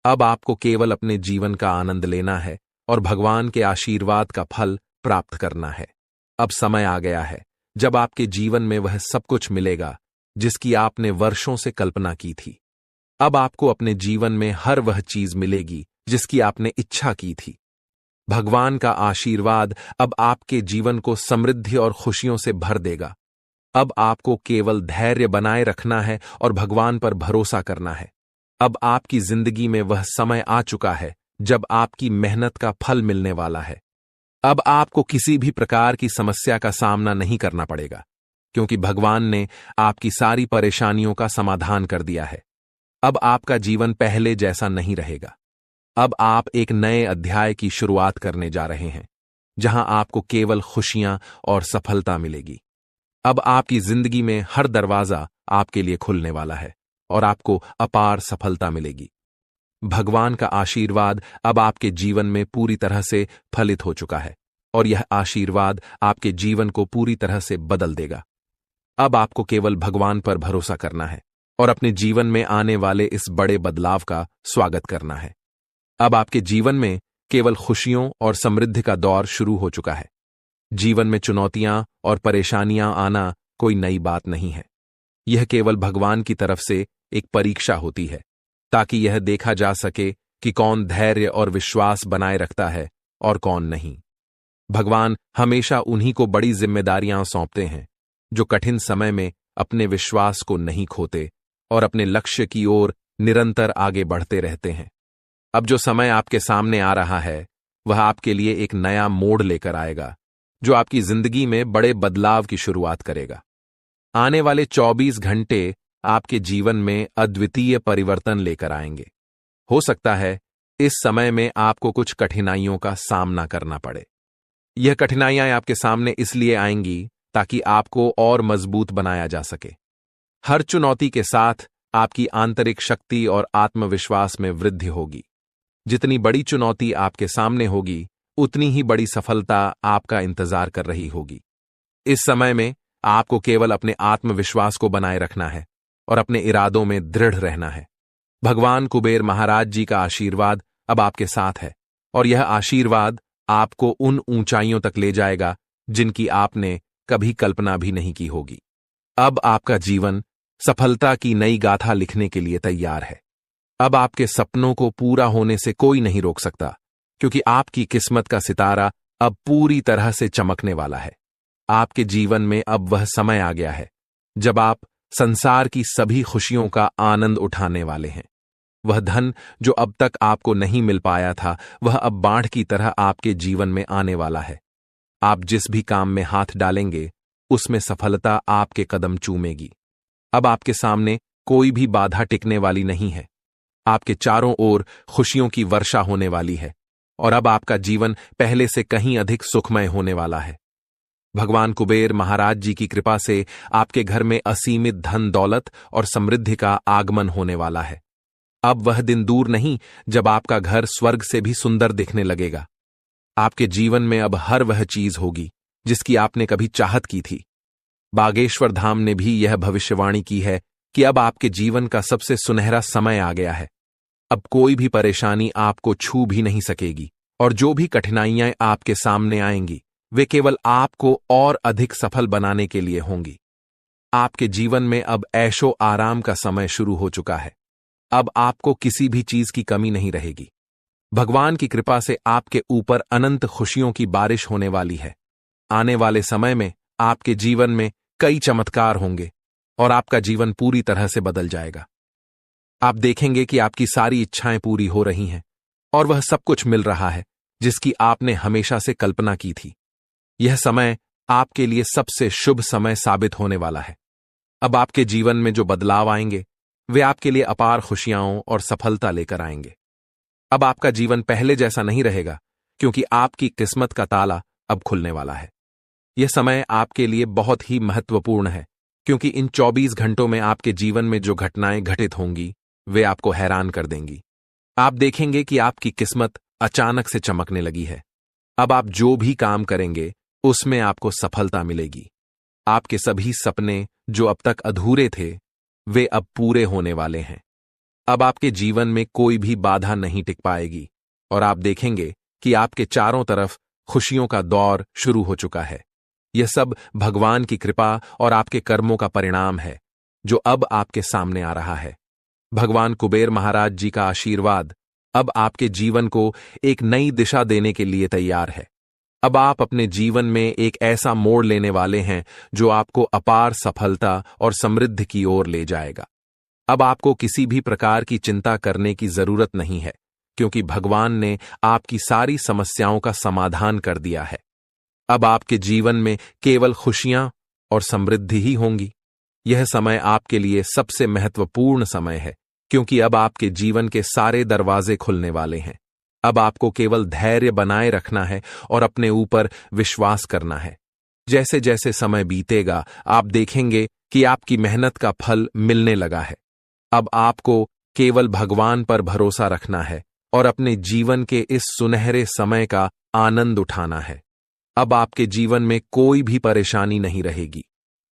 अब आपको केवल अपने जीवन का आनंद लेना है और भगवान के आशीर्वाद का फल प्राप्त करना है। अब समय आ गया है जब आपके जीवन में वह सब कुछ मिलेगा जिसकी आपने वर्षों से कल्पना की थी। अब आपको अपने जीवन में हर वह चीज मिलेगी जिसकी आपने इच्छा की थी। भगवान का आशीर्वाद अब आपके जीवन को समृद्धि और खुशियों से भर देगा। अब आपको केवल धैर्य बनाए रखना है और भगवान पर भरोसा करना है। अब आपकी जिंदगी में वह समय आ चुका है जब आपकी मेहनत का फल मिलने वाला है। अब आपको किसी भी प्रकार की समस्या का सामना नहीं करना पड़ेगा, क्योंकि भगवान ने आपकी सारी परेशानियों का समाधान कर दिया है। अब आपका जीवन पहले जैसा नहीं रहेगा। अब आप एक नए अध्याय की शुरुआत करने जा रहे हैं, जहां आपको केवल खुशियां और सफलता मिलेगी। अब आपकी जिंदगी में हर दरवाजा आपके लिए खुलने वाला है और आपको अपार सफलता मिलेगी। भगवान का आशीर्वाद अब आपके जीवन में पूरी तरह से फलित हो चुका है और यह आशीर्वाद आपके जीवन को पूरी तरह से बदल देगा। अब आपको केवल भगवान पर भरोसा करना है और अपने जीवन में आने वाले इस बड़े बदलाव का स्वागत करना है। अब आपके जीवन में केवल खुशियों और समृद्धि का दौर शुरू हो चुका है। जीवन में चुनौतियां और परेशानियां आना कोई नई बात नहीं है। यह केवल भगवान की तरफ से एक परीक्षा होती है, ताकि यह देखा जा सके कि कौन धैर्य और विश्वास बनाए रखता है और कौन नहीं। भगवान हमेशा उन्हीं को बड़ी जिम्मेदारियां सौंपते हैं जो कठिन समय में अपने विश्वास को नहीं खोते और अपने लक्ष्य की ओर निरंतर आगे बढ़ते रहते हैं। अब जो समय आपके सामने आ रहा है वह आपके लिए एक नया मोड़ लेकर आएगा, जो आपकी जिंदगी में बड़े बदलाव की शुरुआत करेगा। आने वाले 24 घंटे आपके जीवन में अद्वितीय परिवर्तन लेकर आएंगे। हो सकता है इस समय में आपको कुछ कठिनाइयों का सामना करना पड़े। यह कठिनाइयां आपके सामने इसलिए आएंगी ताकि आपको और मजबूत बनाया जा सके। हर चुनौती के साथ आपकी आंतरिक शक्ति और आत्मविश्वास में वृद्धि होगी। जितनी बड़ी चुनौती आपके सामने होगी, उतनी ही बड़ी सफलता आपका इंतजार कर रही होगी। इस समय में आपको केवल अपने आत्मविश्वास को बनाए रखना है और अपने इरादों में दृढ़ रहना है। भगवान कुबेर महाराज जी का आशीर्वाद अब आपके साथ है और यह आशीर्वाद आपको उन ऊंचाइयों तक ले जाएगा जिनकी आपने कभी कल्पना भी नहीं की होगी। अब आपका जीवन सफलता की नई गाथा लिखने के लिए तैयार है। अब आपके सपनों को पूरा होने से कोई नहीं रोक सकता, क्योंकि आपकी किस्मत का सितारा अब पूरी तरह से चमकने वाला है। आपके जीवन में अब वह समय आ गया है जब आप संसार की सभी खुशियों का आनंद उठाने वाले हैं। वह धन जो अब तक आपको नहीं मिल पाया था, वह अब बाढ़ की तरह आपके जीवन में आने वाला है। आप जिस भी काम में हाथ डालेंगे, उसमें सफलता आपके कदम चूमेगी। अब आपके सामने कोई भी बाधा टिकने वाली नहीं है। आपके चारों ओर खुशियों की वर्षा होने वाली है और अब आपका जीवन पहले से कहीं अधिक सुखमय होने वाला है। भगवान कुबेर महाराज जी की कृपा से आपके घर में असीमित धन दौलत और समृद्धि का आगमन होने वाला है। अब वह दिन दूर नहीं जब आपका घर स्वर्ग से भी सुंदर दिखने लगेगा। आपके जीवन में अब हर वह चीज होगी जिसकी आपने कभी चाहत की थी। बागेश्वर धाम ने भी यह भविष्यवाणी की है कि अब आपके जीवन का सबसे सुनहरा समय आ गया है। अब कोई भी परेशानी आपको छू भी नहीं सकेगी और जो भी कठिनाइयां आपके सामने आएंगी, वे केवल आपको और अधिक सफल बनाने के लिए होंगी। आपके जीवन में अब ऐशो आराम का समय शुरू हो चुका है। अब आपको किसी भी चीज की कमी नहीं रहेगी। भगवान की कृपा से आपके ऊपर अनंत खुशियों की बारिश होने वाली है। आने वाले समय में आपके जीवन में कई चमत्कार होंगे और आपका जीवन पूरी तरह से बदल जाएगा। आप देखेंगे कि आपकी सारी इच्छाएं पूरी हो रही हैं और वह सब कुछ मिल रहा है जिसकी आपने हमेशा से कल्पना की थी। यह समय आपके लिए सबसे शुभ समय साबित होने वाला है। अब आपके जीवन में जो बदलाव आएंगे, वे आपके लिए अपार खुशियां और सफलता लेकर आएंगे। अब आपका जीवन पहले जैसा नहीं रहेगा, क्योंकि आपकी किस्मत का ताला अब खुलने वाला है। यह समय आपके लिए बहुत ही महत्वपूर्ण है, क्योंकि इन 24 घंटों में आपके जीवन में जो घटनाएं घटित होंगी, वे आपको हैरान कर देंगी। आप देखेंगे कि आपकी किस्मत अचानक से चमकने लगी है। अब आप जो भी काम करेंगे, उसमें आपको सफलता मिलेगी। आपके सभी सपने जो अब तक अधूरे थे, वे अब पूरे होने वाले हैं। अब आपके जीवन में कोई भी बाधा नहीं टिक पाएगी और आप देखेंगे कि आपके चारों तरफ खुशियों का दौर शुरू हो चुका है। यह सब भगवान की कृपा और आपके कर्मों का परिणाम है, जो अब आपके सामने आ रहा है। भगवान कुबेर महाराज जी का आशीर्वाद अब आपके जीवन को एक नई दिशा देने के लिए तैयार है। अब आप अपने जीवन में एक ऐसा मोड़ लेने वाले हैं जो आपको अपार सफलता और समृद्धि की ओर ले जाएगा। अब आपको किसी भी प्रकार की चिंता करने की जरूरत नहीं है, क्योंकि भगवान ने आपकी सारी समस्याओं का समाधान कर दिया है। अब आपके जीवन में केवल खुशियां और समृद्धि ही होंगी। यह समय आपके लिए सबसे महत्वपूर्ण समय है, क्योंकि अब आपके जीवन के सारे दरवाजे खुलने वाले हैं। अब आपको केवल धैर्य बनाए रखना है और अपने ऊपर विश्वास करना है। जैसे जैसे समय बीतेगा, आप देखेंगे कि आपकी मेहनत का फल मिलने लगा है। अब आपको केवल भगवान पर भरोसा रखना है और अपने जीवन के इस सुनहरे समय का आनंद उठाना है। अब आपके जीवन में कोई भी परेशानी नहीं रहेगी।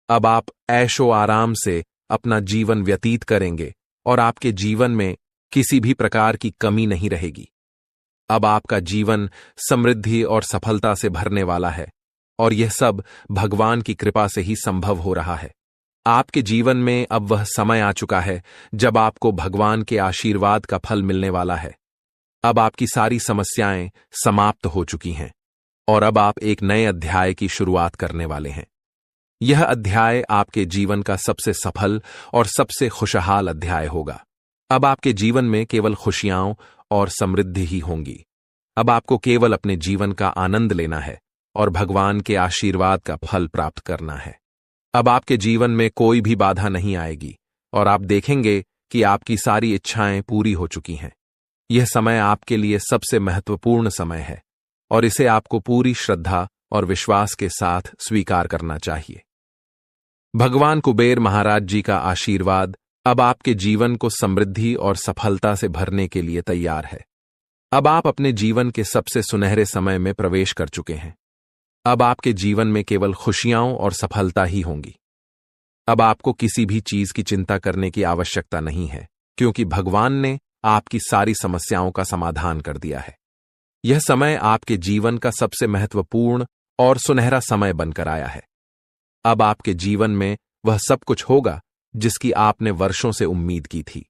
अब आप ऐशो आराम से अपना जीवन व्यतीत करेंगे और आपके जीवन में किसी भी प्रकार की कमी नहीं रहेगी। अब आपका जीवन समृद्धि और सफलता से भरने वाला है और यह सब भगवान की कृपा से ही संभव हो रहा है। आपके जीवन में अब वह समय आ चुका है जब आपको भगवान के आशीर्वाद का फल मिलने वाला है। अब आपकी सारी समस्याएं समाप्त हो चुकी हैं और अब आप एक नए अध्याय की शुरुआत करने वाले हैं। यह अध्याय आपके जीवन का सबसे सफल और सबसे खुशहाल अध्याय होगा। अब आपके जीवन में केवल खुशियां और समृद्धि ही होंगी। अब आपको केवल अपने जीवन का आनंद लेना है और भगवान के आशीर्वाद का फल प्राप्त करना है। अब आपके जीवन में कोई भी बाधा नहीं आएगी और आप देखेंगे कि आपकी सारी इच्छाएं पूरी हो चुकी हैं। यह समय आपके लिए सबसे महत्वपूर्ण समय है और इसे आपको पूरी श्रद्धा और विश्वास के साथ स्वीकार करना चाहिए। भगवान कुबेर महाराज जी का आशीर्वाद अब आपके जीवन को समृद्धि और सफलता से भरने के लिए तैयार है। अब आप अपने जीवन के सबसे सुनहरे समय में प्रवेश कर चुके हैं। अब आपके जीवन में केवल खुशियां और सफलता ही होंगी। अब आपको किसी भी चीज की चिंता करने की आवश्यकता नहीं है, क्योंकि भगवान ने आपकी सारी समस्याओं का समाधान कर दिया है। यह समय आपके जीवन का सबसे महत्वपूर्ण और सुनहरा समय बनकर आया है। अब आपके जीवन में वह सब कुछ होगा जिसकी आपने वर्षों से उम्मीद की थी।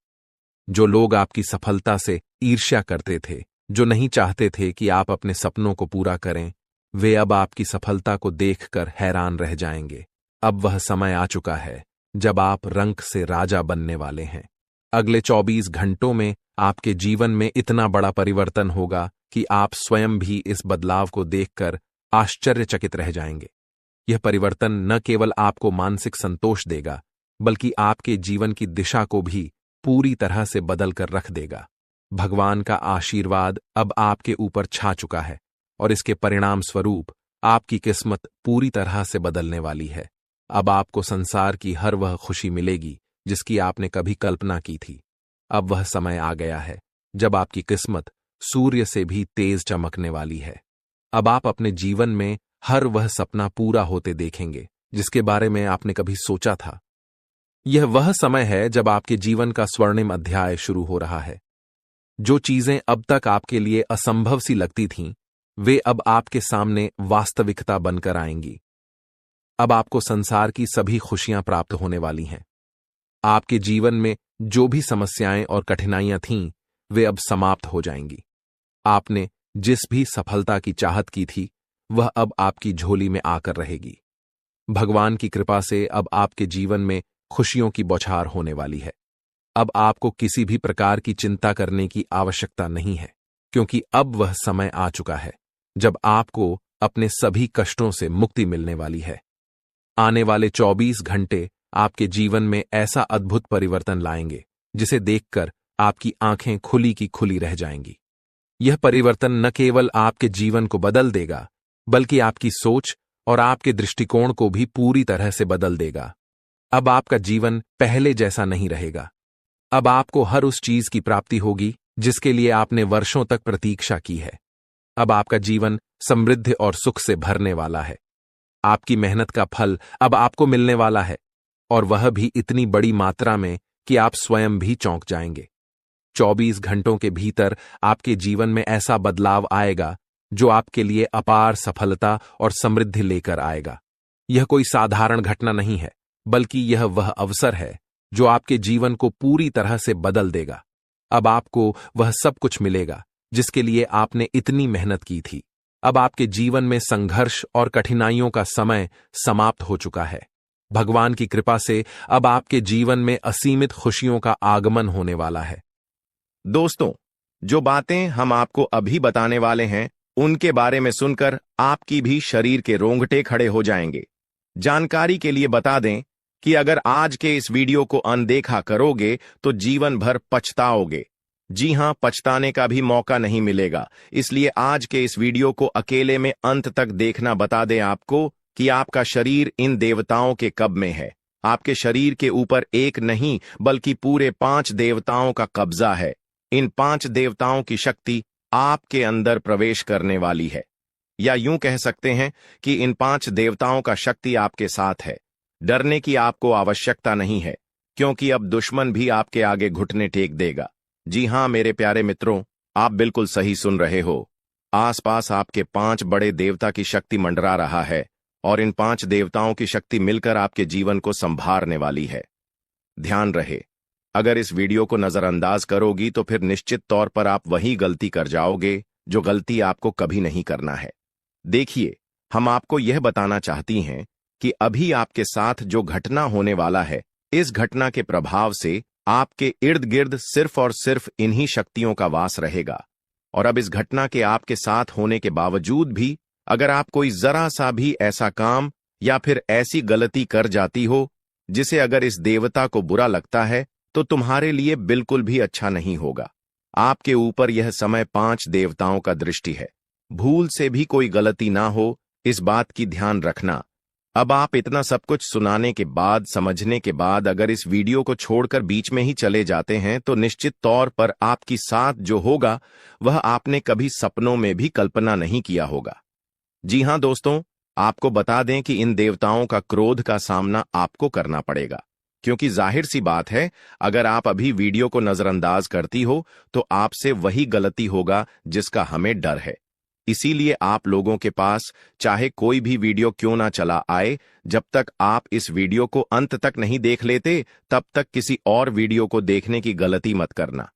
जो लोग आपकी सफलता से ईर्ष्या करते थे, जो नहीं चाहते थे कि आप अपने सपनों को पूरा करें, वे अब आपकी सफलता को देखकर हैरान रह जाएंगे। अब वह समय आ चुका है जब आप रंक से राजा बनने वाले हैं। अगले 24 घंटों में आपके जीवन में इतना बड़ा परिवर्तन होगा कि आप स्वयं भी इस बदलाव को देखकर आश्चर्यचकित रह जाएंगे। यह परिवर्तन न केवल आपको मानसिक संतोष देगा, बल्कि आपके जीवन की दिशा को भी पूरी तरह से बदल कर रख देगा। भगवान का आशीर्वाद अब आपके ऊपर छा चुका है और इसके परिणाम स्वरूप आपकी किस्मत पूरी तरह से बदलने वाली है। अब आपको संसार की हर वह खुशी मिलेगी जिसकी आपने कभी कल्पना की थी। अब वह समय आ गया है जब आपकी किस्मत सूर्य से भी तेज चमकने वाली है। अब आप अपने जीवन में हर वह सपना पूरा होते देखेंगे जिसके बारे में आपने कभी सोचा था। यह वह समय है जब आपके जीवन का स्वर्णिम अध्याय शुरू हो रहा है। जो चीजें अब तक आपके लिए असंभव सी लगती थीं, वे अब आपके सामने वास्तविकता बनकर आएंगी। अब आपको संसार की सभी खुशियां प्राप्त होने वाली हैं। आपके जीवन में जो भी समस्याएं और कठिनाइयां थीं, वे अब समाप्त हो जाएंगी। आपने जिस भी सफलता की चाहत की थी, वह अब आपकी झोली में आकर रहेगी। भगवान की कृपा से अब आपके जीवन में खुशियों की बौछार होने वाली है। अब आपको किसी भी प्रकार की चिंता करने की आवश्यकता नहीं है, क्योंकि अब वह समय आ चुका है जब आपको अपने सभी कष्टों से मुक्ति मिलने वाली है। आने वाले 24 घंटे आपके जीवन में ऐसा अद्भुत परिवर्तन लाएंगे जिसे देखकर आपकी आंखें खुली की खुली रह जाएंगी। यह परिवर्तन न केवल आपके जीवन को बदल देगा, बल्कि आपकी सोच और आपके दृष्टिकोण को भी पूरी तरह से बदल देगा। अब आपका जीवन पहले जैसा नहीं रहेगा। अब आपको हर उस चीज की प्राप्ति होगी जिसके लिए आपने वर्षों तक प्रतीक्षा की है। अब आपका जीवन समृद्धि और सुख से भरने वाला है। आपकी मेहनत का फल अब आपको मिलने वाला है, और वह भी इतनी बड़ी मात्रा में कि आप स्वयं भी चौंक जाएंगे। 24 घंटों के भीतर आपके जीवन में ऐसा बदलाव आएगा जो आपके लिए अपार सफलता और समृद्धि लेकर आएगा। यह कोई साधारण घटना नहीं है, बल्कि यह वह अवसर है जो आपके जीवन को पूरी तरह से बदल देगा। अब आपको वह सब कुछ मिलेगा जिसके लिए आपने इतनी मेहनत की थी। अब आपके जीवन में संघर्ष और कठिनाइयों का समय समाप्त हो चुका है। भगवान की कृपा से अब आपके जीवन में असीमित खुशियों का आगमन होने वाला है। दोस्तों, जो बातें हम आपको अभी बताने वाले हैं, उनके बारे में सुनकर आपकी भी शरीर के रोंगटे खड़े हो जाएंगे। जानकारी के लिए बता दें कि अगर आज के इस वीडियो को अनदेखा करोगे तो जीवन भर पछताओगे। जी हां, पछताने का भी मौका नहीं मिलेगा। इसलिए आज के इस वीडियो को अकेले में अंत तक देखना बता दें आपको कि आपका शरीर इन देवताओं के कब्ज में है। आपके शरीर के ऊपर एक नहीं बल्कि पूरे 5 देवताओं का कब्जा है। इन 5 देवताओं की शक्ति आपके अंदर प्रवेश करने वाली है, या यूं कह सकते हैं कि इन 5 देवताओं का शक्ति आपके साथ है। डरने की आपको आवश्यकता नहीं है, क्योंकि अब दुश्मन भी आपके आगे घुटने टेक देगा। जी हां मेरे प्यारे मित्रों, आप बिल्कुल सही सुन रहे हो। आसपास आपके 5 बड़े देवता की शक्ति मंडरा रहा है और इन 5 देवताओं की शक्ति मिलकर आपके जीवन को संभालने वाली है। ध्यान रहे, अगर इस वीडियो को नजरअंदाज करोगी तो फिर निश्चित तौर पर आप वही गलती कर जाओगे जो गलती आपको कभी नहीं करना है। देखिए, हम आपको यह बताना चाहती हैं कि अभी आपके साथ जो घटना होने वाला है, इस घटना के प्रभाव से आपके इर्द गिर्द सिर्फ और सिर्फ इन्हीं शक्तियों का वास रहेगा। और अब इस घटना के आपके साथ होने के बावजूद भी अगर आप कोई जरा सा भी ऐसा काम या फिर ऐसी गलती कर जाती हो जिसे अगर इस देवता को बुरा लगता है तो तुम्हारे लिए बिल्कुल भी अच्छा नहीं होगा। आपके ऊपर यह समय 5 देवताओं का दृष्टि है। भूल से भी कोई गलती ना हो, इस बात की ध्यान रखना। अब आप इतना सब कुछ सुनाने के बाद, समझने के बाद अगर इस वीडियो को छोड़कर बीच में ही चले जाते हैं तो निश्चित तौर पर आपके साथ जो होगा वह आपने कभी सपनों में भी कल्पना नहीं किया होगा। जी हां दोस्तों, आपको बता दें कि इन देवताओं का क्रोध का सामना आपको करना पड़ेगा, क्योंकि जाहिर सी बात है, अगर आप अभी वीडियो को नजरअंदाज करती हो तो आपसे वही गलती होगा जिसका हमें डर है। इसीलिए आप लोगों के पास चाहे कोई भी वीडियो क्यों ना चला आए, जब तक आप इस वीडियो को अंत तक नहीं देख लेते तब तक किसी और वीडियो को देखने की गलती मत करना।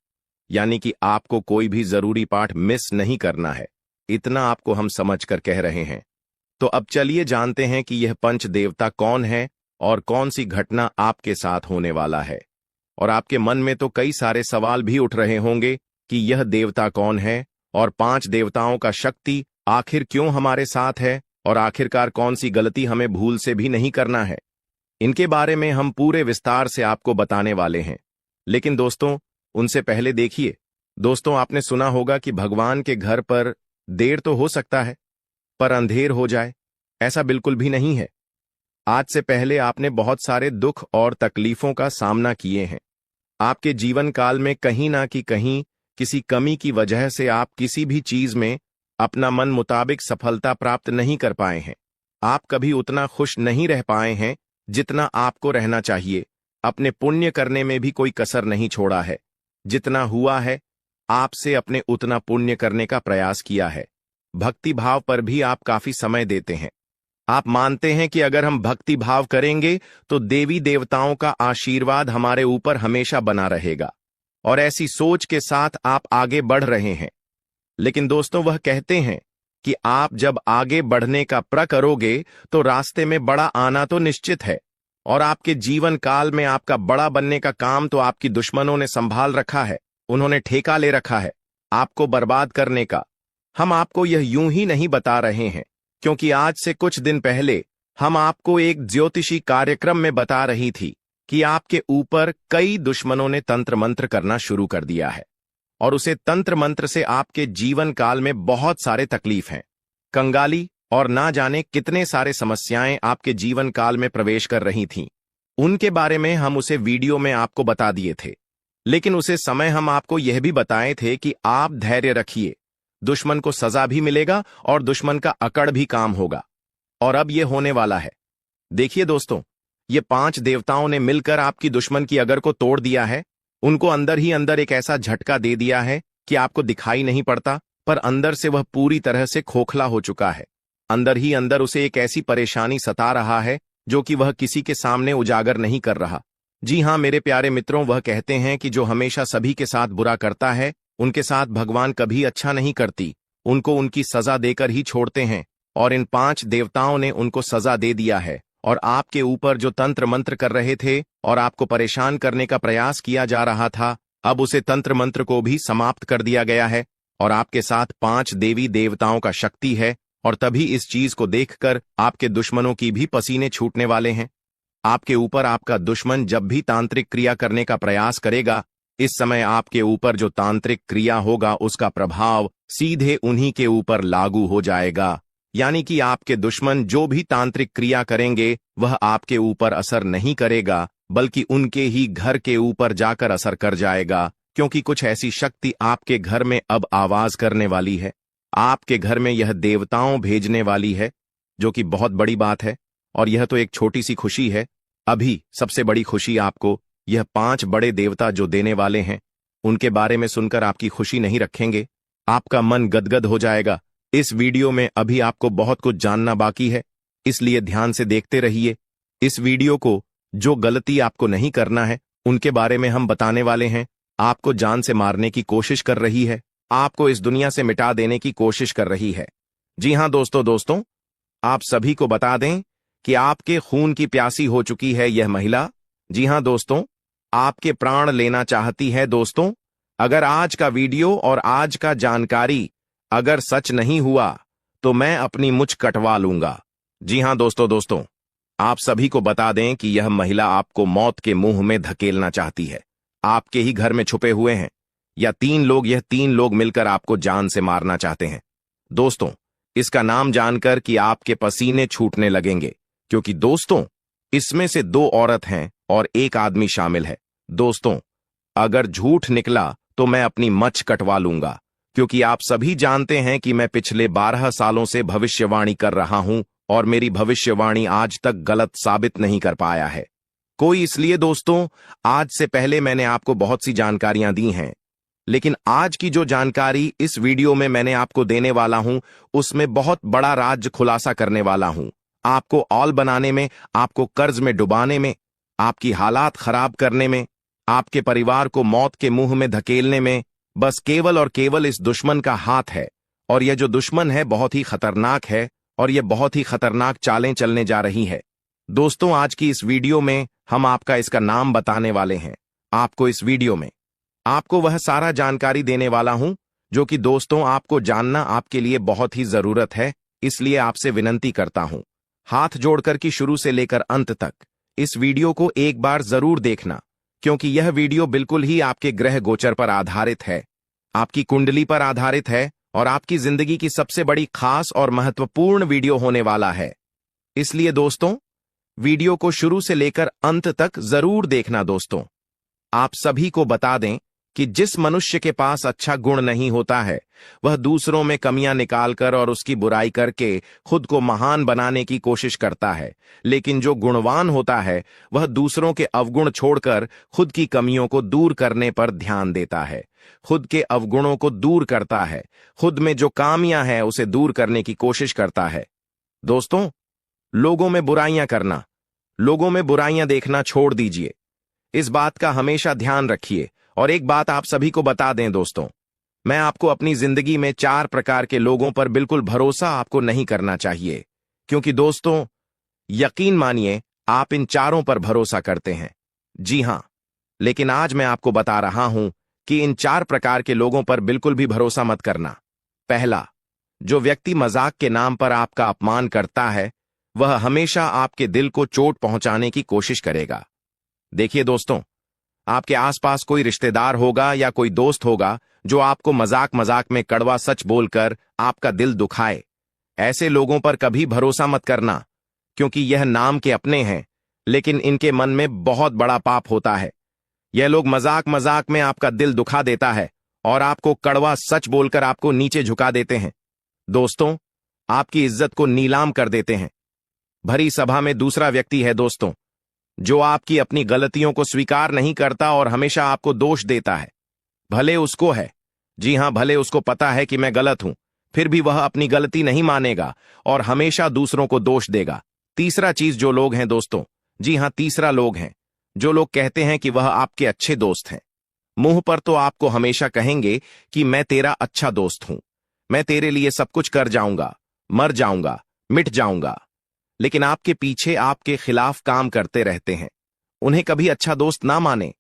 यानी कि आपको कोई भी जरूरी पाठ मिस नहीं करना है, इतना आपको हम समझकर कह रहे हैं। तो अब चलिए जानते हैं कि यह पंच देवता कौन है और कौन सी घटना आपके साथ होने वाला है। और आपके मन में तो कई सारे सवाल भी उठ रहे होंगे कि यह देवता कौन है और 5 देवताओं का शक्ति आखिर क्यों हमारे साथ है और आखिरकार कौन सी गलती हमें भूल से भी नहीं करना है। इनके बारे में हम पूरे विस्तार से आपको बताने वाले हैं। लेकिन दोस्तों, उनसे पहले देखिए, दोस्तों आपने सुना होगा कि भगवान के घर पर देर तो हो सकता है पर अंधेर हो जाए, ऐसा बिल्कुल भी नहीं है। आज से पहले आपने बहुत सारे दुख और तकलीफों का सामना किए हैं। आपके जीवन काल में कहीं ना कि कहीं किसी कमी की वजह से आप किसी भी चीज में अपना मन मुताबिक सफलता प्राप्त नहीं कर पाए हैं। आप कभी उतना खुश नहीं रह पाए हैं जितना आपको रहना चाहिए। अपने पुण्य करने में भी कोई कसर नहीं छोड़ा है। जितना हुआ है आपसे अपने उतना पुण्य करने का प्रयास किया है। भक्ति भाव पर भी आप काफी समय देते हैं। आप मानते हैं कि अगर हम भक्ति भाव करेंगे तो देवी देवताओं का आशीर्वाद हमारे ऊपर हमेशा बना रहेगा, और ऐसी सोच के साथ आप आगे बढ़ रहे हैं। लेकिन दोस्तों, वह कहते हैं कि आप जब आगे बढ़ने का प्रण करोगे तो रास्ते में बड़ा आना तो निश्चित है, और आपके जीवन काल में आपका बड़ा बनने का काम तो आपकी दुश्मनों ने संभाल रखा है। उन्होंने ठेका ले रखा है आपको बर्बाद करने का। हम आपको यह यूं ही नहीं बता रहे हैं, क्योंकि आज से कुछ दिन पहले हम आपको एक ज्योतिषी कार्यक्रम में बता रही थी कि आपके ऊपर कई दुश्मनों ने तंत्र मंत्र करना शुरू कर दिया है, और उसे तंत्र मंत्र से आपके जीवन काल में बहुत सारे तकलीफ हैं, कंगाली और ना जाने कितने सारे समस्याएं आपके जीवन काल में प्रवेश कर रही थीं। उनके बारे में हम उसे वीडियो में आपको बता दिए थे, लेकिन उसे समय हम आपको यह भी बताए थे कि आप धैर्य रखिए, दुश्मन को सजा भी मिलेगा और दुश्मन का अकड़ भी काम होगा। और अब यह होने वाला है। देखिए दोस्तों, ये 5 देवताओं ने मिलकर आपकी दुश्मन की अगर को तोड़ दिया है। उनको अंदर ही अंदर एक ऐसा झटका दे दिया है कि आपको दिखाई नहीं पड़ता, पर अंदर से वह पूरी तरह से खोखला हो चुका है। अंदर ही अंदर उसे एक ऐसी परेशानी सता रहा है जो कि वह किसी के सामने उजागर नहीं कर रहा। जी हां मेरे प्यारे मित्रों, वह कहते हैं कि जो हमेशा सभी के साथ बुरा करता है उनके साथ भगवान कभी अच्छा नहीं करती, उनको उनकी सजा देकर ही छोड़ते हैं। और इन 5 देवताओं ने उनको सजा दे दिया है, और आपके ऊपर जो तंत्र मंत्र कर रहे थे और आपको परेशान करने का प्रयास किया जा रहा था, अब उसे तंत्र मंत्र को भी समाप्त कर दिया गया है, और आपके साथ 5 देवी देवताओं का शक्ति है। और तभी इस चीज को देखकर आपके दुश्मनों की भी पसीने छूटने वाले हैं। आपके ऊपर आपका दुश्मन जब भी तांत्रिक क्रिया करने का प्रयास करेगा, इस समय आपके ऊपर जो तांत्रिक क्रिया होगा उसका प्रभाव सीधे उन्हीं के ऊपर लागू हो जाएगा। यानी कि आपके दुश्मन जो भी तांत्रिक क्रिया करेंगे वह आपके ऊपर असर नहीं करेगा, बल्कि उनके ही घर के ऊपर जाकर असर कर जाएगा, क्योंकि कुछ ऐसी शक्ति आपके घर में अब आवाज करने वाली है। आपके घर में यह देवताओं भेजने वाली है, जो कि बहुत बड़ी बात है। और यह तो एक छोटी सी खुशी है। अभी सबसे बड़ी खुशी आपको यह 5 बड़े देवता जो देने वाले हैं, उनके बारे में सुनकर आपकी खुशी नहीं रखेंगे, आपका मन गदगद हो जाएगा। इस वीडियो में अभी आपको बहुत कुछ जानना बाकी है, इसलिए ध्यान से देखते रहिए इस वीडियो को। जो गलती आपको नहीं करना है उनके बारे में हम बताने वाले हैं। आपको जान से मारने की कोशिश कर रही है, आपको इस दुनिया से मिटा देने की कोशिश कर रही है। जी हां दोस्तों, आप सभी को बता दें कि आपके खून की प्यासी हो चुकी है यह महिला। जी हां दोस्तों, आपके प्राण लेना चाहती है। दोस्तों, अगर आज का वीडियो और आज का जानकारी अगर सच नहीं हुआ तो मैं अपनी मुछ कटवा लूंगा। जी हां दोस्तों, आप सभी को बता दें कि यह महिला आपको मौत के मुंह में धकेलना चाहती है। आपके ही घर में छुपे हुए हैं यह तीन लोग मिलकर आपको जान से मारना चाहते हैं। दोस्तों, इसका नाम जानकर कि आपके पसीने छूटने लगेंगे, क्योंकि दोस्तों इसमें से 2 औरत हैं और 1 आदमी शामिल है। दोस्तों, अगर झूठ निकला तो मैं अपनी मच कटवा लूंगा, क्योंकि आप सभी जानते हैं कि मैं पिछले 12 सालों से भविष्यवाणी कर रहा हूं और मेरी भविष्यवाणी आज तक गलत साबित नहीं कर पाया है कोई। इसलिए दोस्तों, आज से पहले मैंने आपको बहुत सी जानकारियां दी हैं, लेकिन आज की जो जानकारी इस वीडियो में मैंने आपको देने वाला हूं उसमें बहुत बड़ा राज खुलासा करने वाला हूं। आपको ऑल बनाने में, आपको कर्ज में डुबाने में, आपकी हालात खराब करने में, आपके परिवार को मौत के मुंह में धकेलने में बस केवल और केवल इस दुश्मन का हाथ है। और यह जो दुश्मन है बहुत ही खतरनाक है और यह बहुत ही खतरनाक चालें चलने जा रही है। दोस्तों, आज की इस वीडियो में हम आपका इसका नाम बताने वाले हैं। आपको इस वीडियो में आपको वह सारा जानकारी देने वाला हूं जो कि दोस्तों आपको जानना आपके लिए बहुत ही जरूरत है। इसलिए आपसे विनती करता हूं हाथ जोड़कर कि शुरू से लेकर अंत तक इस वीडियो को एक बार जरूर देखना, क्योंकि यह वीडियो बिल्कुल ही आपके ग्रह गोचर पर आधारित है, आपकी कुंडली पर आधारित है और आपकी जिंदगी की सबसे बड़ी खास और महत्वपूर्ण वीडियो होने वाला है। इसलिए दोस्तों, वीडियो को शुरू से लेकर अंत तक जरूर देखना। दोस्तों, आप सभी को बता दें कि जिस मनुष्य के पास अच्छा गुण नहीं होता है वह दूसरों में कमियां निकालकर और उसकी बुराई करके खुद को महान बनाने की कोशिश करता है, लेकिन जो गुणवान होता है वह दूसरों के अवगुण छोड़कर खुद की कमियों को दूर करने पर ध्यान देता है, खुद के अवगुणों को दूर करता है, खुद में जो कामियां हैं उसे दूर करने की कोशिश करता है। दोस्तों, लोगों में बुराइयां करना, लोगों में बुराइयां देखना छोड़ दीजिए। इस बात का हमेशा ध्यान रखिए। और एक बात आप सभी को बता दें दोस्तों, मैं आपको अपनी जिंदगी में 4 प्रकार के लोगों पर बिल्कुल भरोसा आपको नहीं करना चाहिए, क्योंकि दोस्तों यकीन मानिए आप इन चारों पर भरोसा करते हैं। जी हां, लेकिन आज मैं आपको बता रहा हूं कि इन 4 प्रकार के लोगों पर बिल्कुल भी भरोसा मत करना। पहला, जो व्यक्ति मजाक के नाम पर आपका अपमान करता है वह हमेशा आपके दिल को चोट पहुंचाने की कोशिश करेगा। देखिए दोस्तों, आपके आसपास कोई रिश्तेदार होगा या कोई दोस्त होगा जो आपको मजाक मजाक में कड़वा सच बोलकर आपका दिल दुखाए। ऐसे लोगों पर कभी भरोसा मत करना, क्योंकि यह नाम के अपने हैं लेकिन इनके मन में बहुत बड़ा पाप होता है। यह लोग मजाक मजाक में आपका दिल दुखा देता है और आपको कड़वा सच बोलकर आपको नीचे झुका देते हैं। दोस्तों, आपकी इज्जत को नीलाम कर देते हैं। भरी सभा में दूसरा व्यक्ति है दोस्तों जो आपकी अपनी गलतियों को स्वीकार नहीं करता और हमेशा आपको दोष देता है। भले उसको है, जी हां, भले उसको पता है कि मैं गलत हूं, फिर भी वह अपनी गलती नहीं मानेगा और हमेशा दूसरों को दोष देगा। तीसरा चीज जो लोग हैं दोस्तों, जी हां, तीसरा लोग हैं जो लोग कहते हैं कि वह आपके अच्छे दोस्त हैं। मुंह पर तो आपको हमेशा कहेंगे कि मैं तेरा अच्छा दोस्त हूं, मैं तेरे लिए सब कुछ कर जाऊंगा, मर जाऊंगा, मिट जाऊंगा, लेकिन आपके पीछे आपके खिलाफ काम करते रहते हैं। उन्हें कभी अच्छा दोस्त ना माने,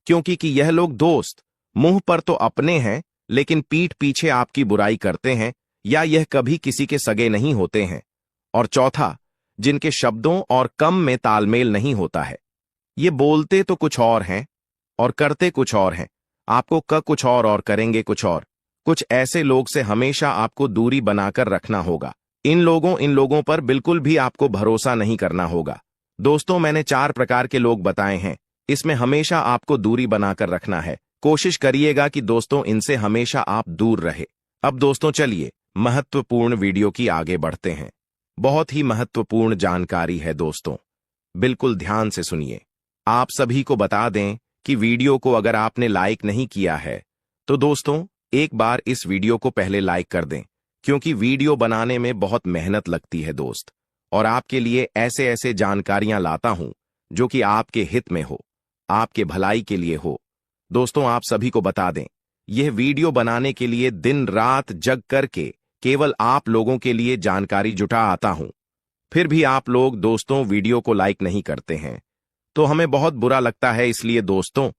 क्योंकि कि यह लोग दोस्त मुंह पर तो अपने हैं लेकिन पीठ पीछे आपकी बुराई करते हैं, या यह कभी किसी के सगे नहीं होते हैं। और चौथा, जिनके शब्दों और कम में तालमेल नहीं होता है। ये बोलते तो कुछ और हैं और करते कुछ और हैं, आपको कुछ और करेंगे कुछ और। कुछ ऐसे लोग से हमेशा आपको दूरी बनाकर रखना होगा। इन लोगों पर बिल्कुल भी आपको भरोसा नहीं करना होगा। दोस्तों, मैंने 4 प्रकार के लोग बताए हैं, इसमें हमेशा आपको दूरी बनाकर रखना है। कोशिश करिएगा कि दोस्तों इनसे हमेशा आप दूर रहे। अब दोस्तों चलिए महत्वपूर्ण वीडियो की आगे बढ़ते हैं। बहुत ही महत्वपूर्ण जानकारी है दोस्तों, बिल्कुल ध्यान से सुनिए। आप सभी को बता दें कि वीडियो को अगर आपने लाइक नहीं किया है तो दोस्तों एक बार इस वीडियो को पहले लाइक कर दें, क्योंकि वीडियो बनाने में बहुत मेहनत लगती है दोस्त, और आपके लिए ऐसे ऐसे जानकारियां लाता हूं जो कि आपके हित में हो, आपके भलाई के लिए हो। दोस्तों, आप सभी को बता दें, यह वीडियो बनाने के लिए दिन रात जग करके केवल आप लोगों के लिए जानकारी जुटा आता हूं। फिर भी आप लोग दोस्तों वीडियो को लाइक नहीं करते हैं, तो हमें बहुत बुरा लगता है। इसलिए दोस्तों,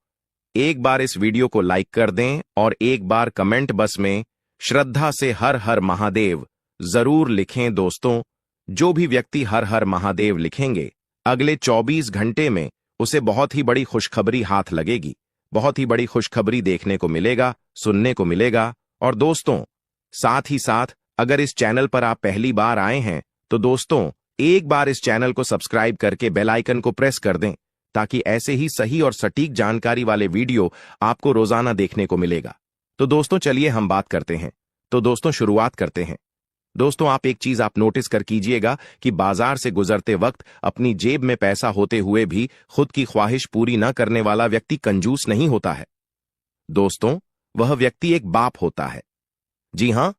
एक बार इस वीडियो को लाइक कर दें और एक बार कमेंट बॉक्स में श्रद्धा से हर हर महादेव जरूर लिखें। दोस्तों, जो भी व्यक्ति हर हर महादेव लिखेंगे, अगले 24 घंटे में उसे बहुत ही बड़ी खुशखबरी हाथ लगेगी, बहुत ही बड़ी खुशखबरी देखने को मिलेगा, सुनने को मिलेगा। और दोस्तों, साथ ही साथ अगर इस चैनल पर आप पहली बार आए हैं तो दोस्तों, एक बार इस चैनल को सब्सक्राइब करके बेल आइकन को प्रेस कर दें, ताकि ऐसे ही सही और सटीक जानकारी वाले वीडियो आपको रोजाना देखने को मिलेगा। तो दोस्तों, चलिए हम बात करते हैं। तो दोस्तों, शुरुआत करते हैं। दोस्तों, आप एक चीज आप नोटिस कर कीजिएगा कि बाजार से गुजरते वक्त अपनी जेब में पैसा होते हुए भी खुद की ख्वाहिश पूरी न करने वाला व्यक्ति कंजूस नहीं होता है। दोस्तों, वह व्यक्ति एक बाप होता है। जी हां,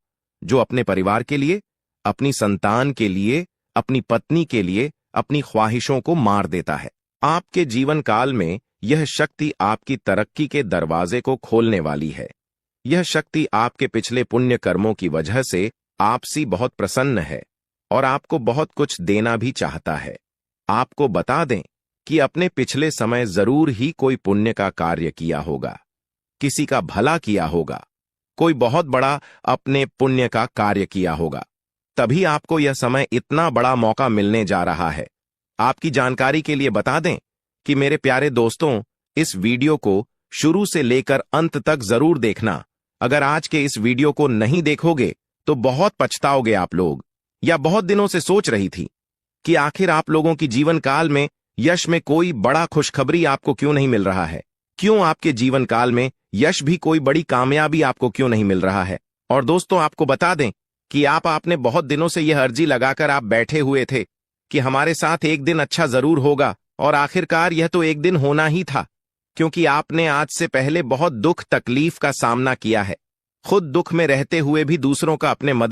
जो अपने परिवार के लिए, अपनी संतान के लिए, अपनी पत्नी के लिए अपनी ख्वाहिशों को मार देता है। आपके जीवन काल में यह शक्ति आपकी तरक्की के दरवाजे को खोलने वाली है। यह शक्ति आपके पिछले पुण्य कर्मों की वजह से आपसे बहुत प्रसन्न है और आपको बहुत कुछ देना भी चाहता है। आपको बता दें कि अपने पिछले समय जरूर ही कोई पुण्य का कार्य किया होगा, किसी का भला किया होगा, कोई बहुत बड़ा अपने पुण्य का कार्य किया होगा, तभी आपको यह समय इतना बड़ा मौका मिलने जा रहा है। आपकी जानकारी के लिए बता दें कि मेरे प्यारे दोस्तों, इस वीडियो को शुरू से लेकर अंत तक जरूर देखना। अगर आज के इस वीडियो को नहीं देखोगे तो बहुत पछताओगे आप लोग। या बहुत दिनों से सोच रही थी कि आखिर आप लोगों की जीवन काल में यश में कोई बड़ा खुशखबरी आपको क्यों नहीं मिल रहा है, क्यों आपके जीवन काल में यश भी कोई बड़ी कामयाबी आपको क्यों नहीं मिल रहा है। और दोस्तों, आपको बता दें कि आपने बहुत दिनों से यह अर्जी लगाकर आप बैठे हुए थे कि हमारे साथ एक दिन अच्छा जरूर होगा, और आखिरकार यह तो एक दिन होना ही था, क्योंकि आपने आज से पहले बहुत दुख तकलीफ का सामना किया है। खुद दुख में रहते हुए भी दूसरों का अपने मदद